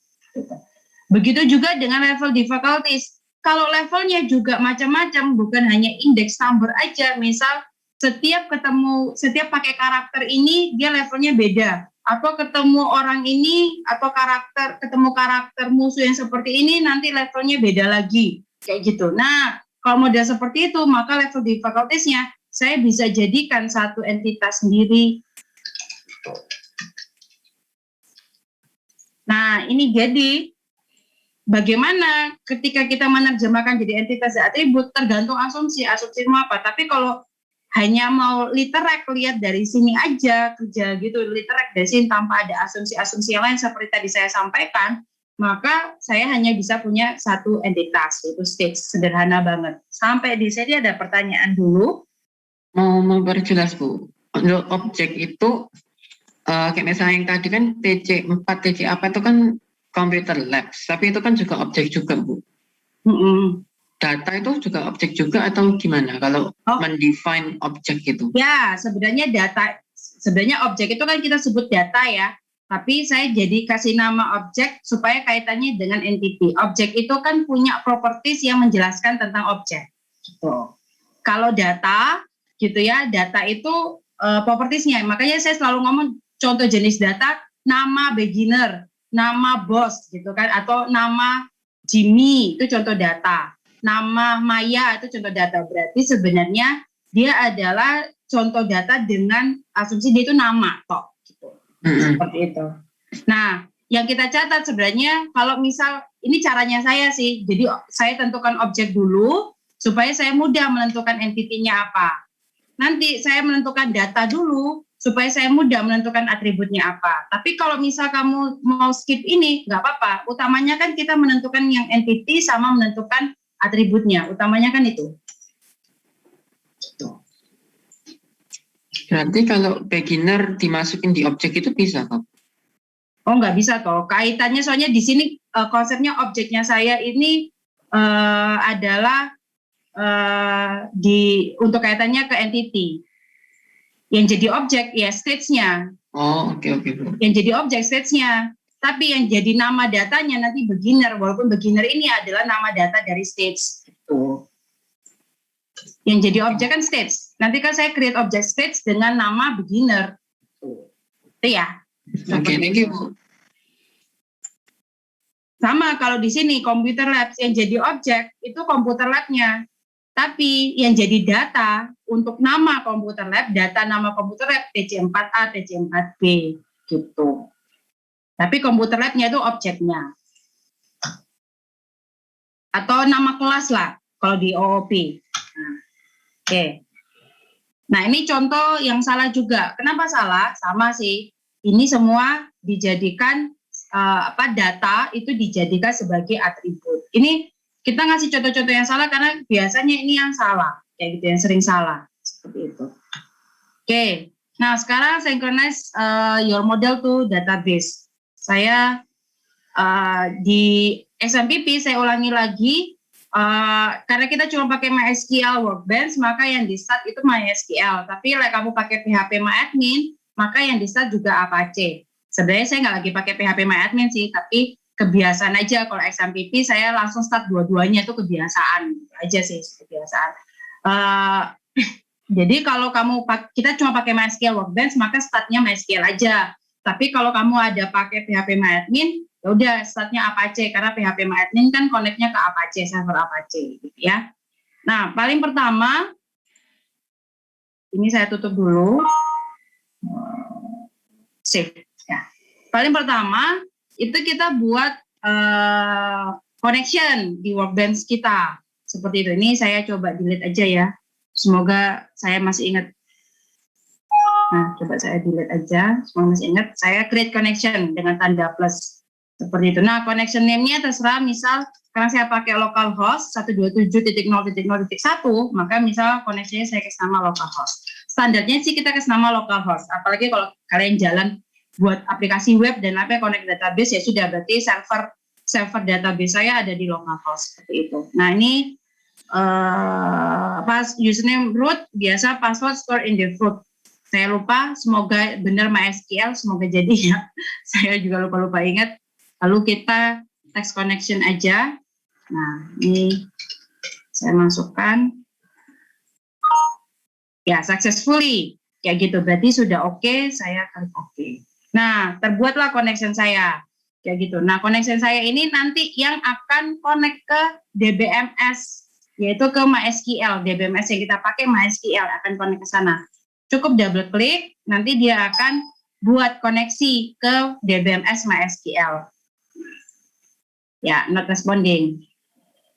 Begitu juga dengan level di faculties. Kalau levelnya juga macam-macam, bukan hanya index number aja. Misal setiap pakai karakter ini dia levelnya beda. Atau ketemu orang ini atau ketemu karakter musuh yang seperti ini nanti levelnya beda lagi. Kayak gitu. Nah, kalau model seperti itu, maka level di facultiesnya saya bisa jadikan satu entitas sendiri. Nah, ini jadi bagaimana ketika kita menerjemahkan jadi entitas dan atribut tergantung asumsi mau apa. Tapi kalau hanya mau literek lihat dari sini aja kerja gitu, literek dari sini tanpa ada asumsi-asumsi yang lain seperti tadi saya sampaikan, maka saya hanya bisa punya satu entitas, yaitu state. Sederhana banget. Sampai di sini ada pertanyaan dulu. Mau memperjelas Bu, untuk objek itu kayak misalnya yang tadi kan TC4, TC apa itu kan computer labs, tapi itu kan juga objek juga Bu. Data itu juga objek juga atau gimana kalau mendefine objek itu? Ya, sebenarnya objek itu kan kita sebut data ya. Tapi saya jadi kasih nama objek supaya kaitannya dengan entity. Objek itu kan punya properties yang menjelaskan tentang objek. Gitu. Kalau data, gitu ya, data itu propertiesnya. Makanya saya selalu ngomong contoh jenis data, nama beginner, nama boss, gitu kan, atau nama Jimmy itu contoh data. Nama Maya itu contoh data. Berarti sebenarnya dia adalah contoh data dengan asumsi dia itu nama toh. Seperti itu. Nah, yang kita catat sebenarnya kalau misal ini caranya saya sih. Jadi saya tentukan objek dulu supaya saya mudah menentukan entity-nya apa. Nanti saya menentukan data dulu supaya saya mudah menentukan atributnya apa. Tapi kalau misal kamu mau skip ini, nggak apa-apa. Utamanya kan kita menentukan yang entity sama menentukan atributnya. Utamanya kan itu. Gitu. Berarti kalau beginner dimasukin di objek itu bisa Kak? Oh, nggak bisa toh. Kaitannya soalnya di sini konsepnya objeknya saya ini adalah untuk kaitannya ke entity. Yang jadi objek ya stage-nya. Oh, oke. Yang jadi objek stage-nya. Tapi yang jadi nama datanya nanti beginner, walaupun beginner ini adalah nama data dari stage. Gitu. Yang jadi objek kan stage. Nanti kan saya create objek stage dengan nama beginner. Itu ya. Oke, thank you Bu. Sama kalau di sini computer labs yang jadi objek itu computer lab-nya. Tapi yang jadi data untuk nama komputer lab, data nama komputer lab TC4A, TC4B gitu. Tapi komputer lab-nya itu objeknya. Atau nama kelas lah kalau di OOP. Nah, oke. Nah, ini contoh yang salah juga. Kenapa salah? Sama sih. ini semua dijadikan data itu dijadikan sebagai atribut. Ini kita ngasih contoh-contoh yang salah karena biasanya ini yang salah, kayak gitu, yang sering salah seperti itu. Oke, nah sekarang synchronize your model to database. Saya di XMPP saya ulangi lagi, karena kita cuma pakai MySQL Workbench, maka yang di start itu MySQL. Tapi kamu pakai PHP MyAdmin, maka yang di start juga Apache. Sebenarnya saya nggak lagi pakai PHP MyAdmin sih, tapi kebiasaan aja kalau XMPP saya langsung start dua-duanya, itu kebiasaan aja sih, kebiasaan. Jadi kalau kita cuma pakai MySQL Workbench, maka startnya MySQL aja. Tapi kalau kamu ada pakai PHP MyAdmin, ya udah startnya Apache, karena PHP MyAdmin kan connect-nya ke Apache, server Apache gitu ya. Nah, paling pertama ini saya tutup dulu. Save ya. Paling pertama itu kita buat connection di Workbench kita. Seperti itu. Ini saya coba delete aja ya. Semoga saya masih ingat. Nah, coba saya delete aja. Semoga masih ingat. Saya create connection dengan tanda plus. Seperti itu. Nah, connection name-nya terserah, misal karena saya pakai localhost 127.0.0.1, maka misal koneksinya saya kasih nama localhost. Standarnya sih kita kasih nama localhost. Apalagi kalau kalian jalan buat aplikasi web dan connect database, ya sudah, berarti server database saya ada di localhost seperti itu. Nah, ini pas username root, biasa password store in the root. Saya lupa, semoga benar MySQL, semoga jadi ya. Saya juga lupa ingat. Lalu kita text connection aja. Nah, ini saya masukkan. Ya, successfully. Kayak gitu, berarti sudah oke, saya klik oke. Nah, terbuatlah connection saya. Kayak gitu. Nah, connection saya ini nanti yang akan connect ke DBMS, yaitu ke MySQL. DBMS yang kita pakai MySQL akan connect ke sana. Cukup double klik, nanti dia akan buat koneksi ke DBMS MySQL. Ya, not responding.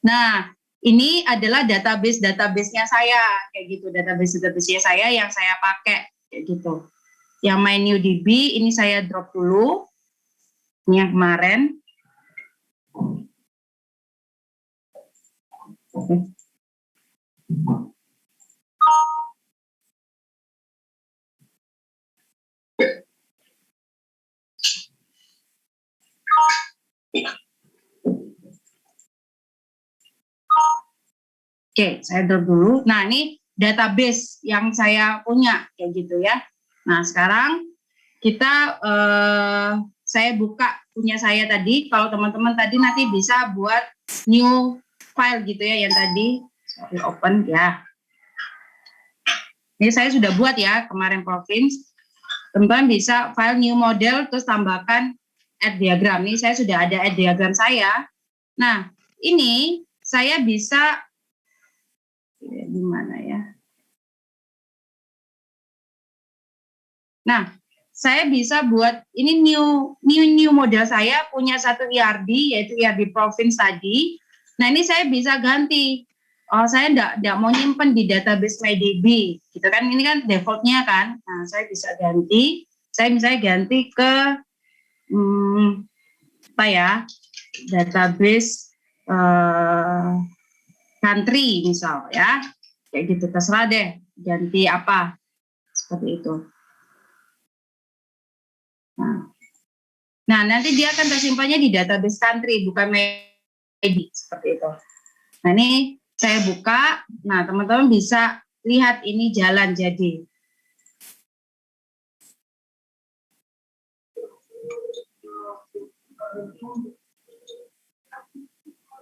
Nah, ini adalah database-nya saya, kayak gitu. Database-nya saya yang saya pakai, kayak gitu. Yang MyNewDB, ini saya drop dulu. Ini yang kemarin. Oke. Oke, saya drop dulu. Nah, ini database yang saya punya, kayak gitu ya. Nah, sekarang kita, saya buka punya saya tadi. Kalau teman-teman tadi nanti bisa buat new file gitu ya, yang tadi. Sorry, open ya. Ini saya sudah buat ya, kemarin province. Teman-teman bisa file new model, terus tambahkan add diagram. Ini saya sudah ada add diagram saya. Nah, ini saya bisa di mana ya? Nah, saya bisa buat ini new model saya punya satu ERD, yaitu ERD province tadi. Nah, ini saya bisa ganti. Oh, saya enggak mau nyimpen di database MyDB, gitu kan? Ini kan defaultnya kan. Nah, saya bisa ganti. Saya misalnya ganti ke database country misal ya, kayak gitu, terserah deh ganti apa, seperti itu. Nah, nanti dia akan tersimpannya di database country, bukan MyID, seperti itu. Nah, ini saya buka. Nah, teman-teman bisa lihat ini jalan jadi.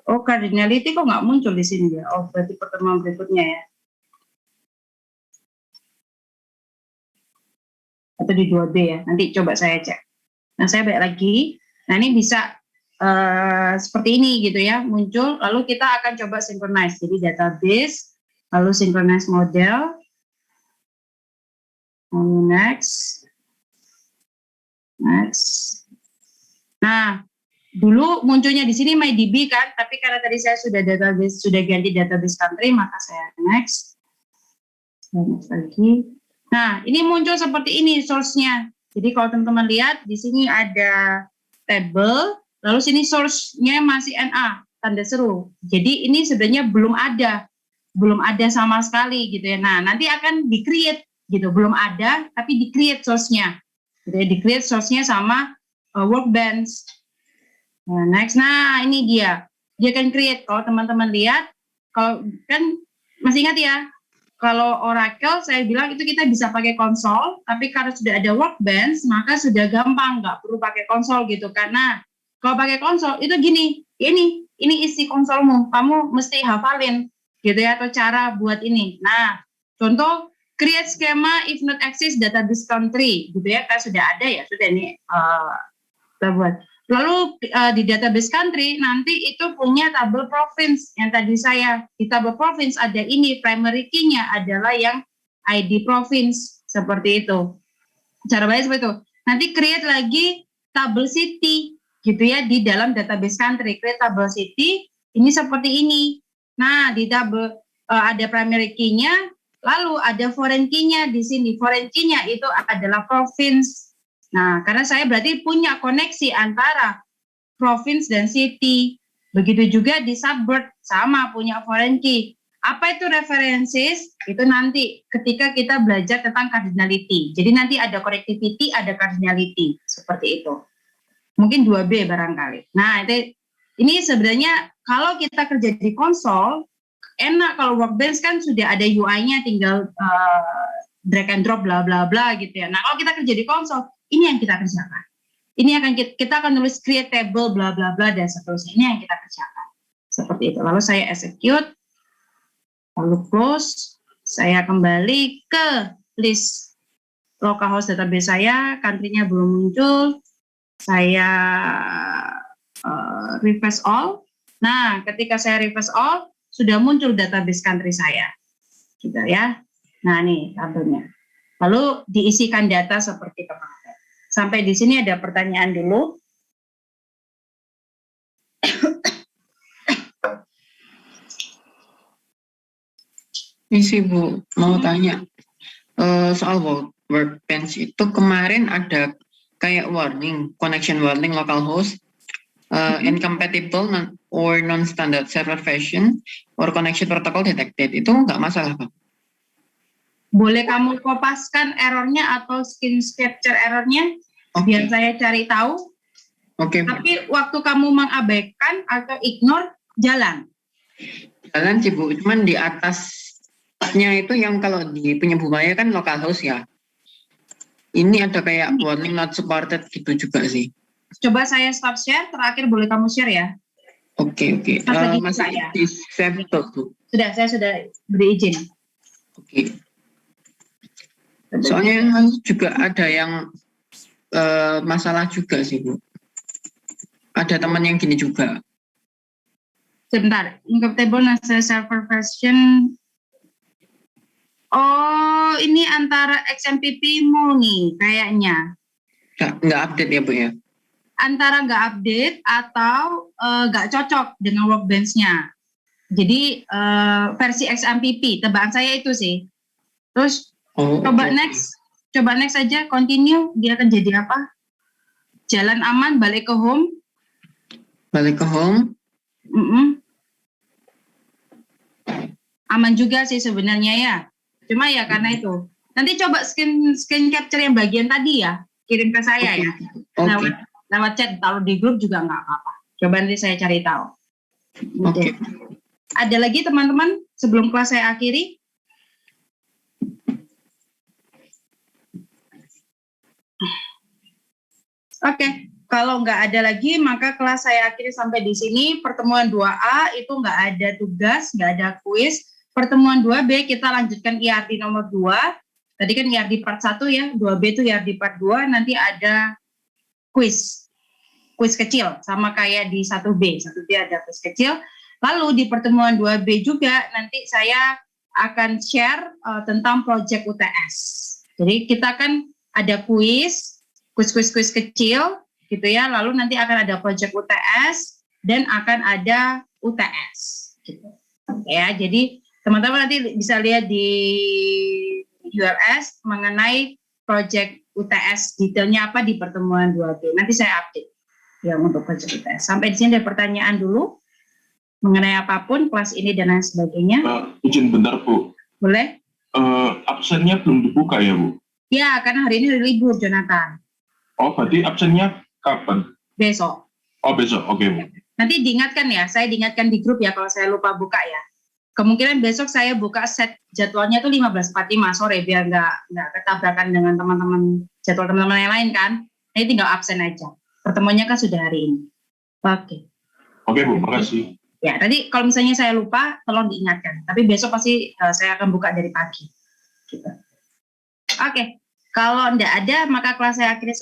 Oh, cardinality kok nggak muncul di sini ya? Oh, berarti pertemuan berikutnya ya. Atau di 2B ya, nanti coba saya cek. Nah, saya balik lagi. Nah, ini bisa seperti ini gitu ya, muncul. Lalu kita akan coba synchronize. Jadi database, lalu synchronize model. Next. Nah, dulu munculnya di sini MyDB kan, tapi karena tadi saya sudah ganti database country, maka saya next lagi. Nah, ini muncul seperti ini source-nya. Jadi kalau teman-teman lihat di sini ada table, lalu sini source-nya masih NA, tanda seru. Jadi ini sebenarnya belum ada sama sekali gitu ya. Nah, nanti akan di-create gitu, belum ada tapi di-create source-nya. Gitu ya, di-create source-nya sama workbench. Nah, next, nah ini dia akan create. Kalau teman-teman lihat, kalau kan masih ingat ya, kalau Oracle saya bilang itu kita bisa pakai konsol, tapi karena sudah ada workbench maka sudah gampang, nggak perlu pakai konsol gitu. Karena kalau pakai konsol itu gini, ini isi konsolmu, kamu mesti hafalin gitu ya, atau cara buat ini. Nah, contoh create schema if not exist database country gitu ya, kan sudah ada ya, sudah ini kita buat. Lalu di database country nanti itu punya tabel province yang tadi saya di tabel province ada ini primary key-nya adalah yang ID province seperti itu. Cara baik seperti itu. Nanti create lagi tabel city gitu ya di dalam database country. Create tabel city ini seperti ini. Nah, di tabel ada primary key-nya, lalu ada foreign key-nya di sini. Foreign key-nya itu adalah province. Nah, karena saya berarti punya koneksi antara province dan city. Begitu juga di suburb, sama punya foreign key. Apa itu references? Itu nanti ketika kita belajar tentang cardinality. Jadi nanti ada connectivity, ada cardinality. Seperti itu. Mungkin 2B barangkali. Nah, ini sebenarnya kalau kita kerja di konsol, enak kalau workbench kan sudah ada UI-nya, tinggal drag and drop bla bla bla gitu ya. Nah, kalau kita kerja di konsol, ini yang kita kerjakan. Ini akan kita akan nulis create table bla bla bla dan seterusnya. Ini yang kita kerjakan. Seperti itu. Lalu saya execute, lalu close, saya kembali ke list localhost database saya, country-nya belum muncul. Saya refresh all. Nah, ketika saya refresh all, sudah muncul database country saya. Gitu ya. Nah, nih tabelnya. Lalu diisikan data seperti kemarin. Sampai di sini ada pertanyaan dulu. Isi Bu, mau tanya soal workbench itu kemarin ada kayak warning, connection warning localhost, incompatible or non-standard server version or connection protocol detected. Itu nggak masalah Pak? Boleh kamu kopaskan errornya atau screen capture errornya? Biar saya cari tahu. Oke. Tapi waktu kamu mengabaikan atau ignore, jalan. Jalan sih Bu, cuman di atasnya itu yang kalau di punya Bu Maya kan localhost ya. Ini ada kayak warning not supported gitu juga sih. Coba saya stop share, terakhir boleh kamu share ya. Oke. Masih ya? di save Bu. Sudah, saya sudah beri izin. Oke. Soalnya juga ada yang masalah juga sih Bu. Ada teman yang gini juga. Sebentar, incompatible NASA server version. Oh, ini antara XMPP-mu nih kayaknya. Nggak update ya Bu ya? Antara nggak update atau nggak cocok dengan workbench-nya. Jadi versi XMPP, tebakan saya itu sih. Terus coba next aja, continue, dia akan jadi apa? Jalan aman, balik ke home. Balik ke home. Aman juga sih sebenarnya ya. Cuma ya karena itu. Nanti coba screen capture yang bagian tadi ya, kirim ke saya ya. Lewat chat, taruh di grup juga nggak apa-apa. Coba nanti saya cari tahu. Oke. Ada lagi teman-teman sebelum kelas saya akhiri? Oke, kalau nggak ada lagi, maka kelas saya akhiri sampai di sini. Pertemuan 2A itu nggak ada tugas, nggak ada kuis. Pertemuan 2B kita lanjutkan IRD nomor 2. Tadi kan IRD part 1 ya, 2B itu IRD part 2, nanti ada kuis kecil, sama kayak di 1B. 1B ada kuis kecil. Lalu di pertemuan 2B juga, nanti saya akan share tentang project UTS. Jadi kita kan ada kuis kecil gitu ya, lalu nanti akan ada project UTS dan akan ada UTS gitu. Ya, jadi teman-teman nanti bisa lihat di URS mengenai project UTS detailnya apa di pertemuan 2B. Nanti saya update yang untuk budget UTS. Sampai di sini ada pertanyaan dulu mengenai apapun kelas ini dan lain sebagainya. Izin bentar Bu. Boleh? Absennya belum dibuka ya Bu? Ya, karena hari ini hari libur, Jonathan. Oh, berarti absennya kapan? Besok. Oh, besok. Oke Bu. Nanti diingatkan ya, saya diingatkan di grup ya kalau saya lupa buka ya. Kemungkinan besok saya buka set jadwalnya tuh 15.45 sore biar nggak ketabrakan dengan teman-teman jadwal teman-teman yang lain kan. Ini tinggal absen aja. Pertemuannya kan sudah hari ini. Oke. Oke Bu, makasih. Ya, tadi kalau misalnya saya lupa, tolong diingatkan. Tapi besok pasti saya akan buka dari pagi. Gitu. Oke. Kalau tidak ada, maka kelas saya akhiri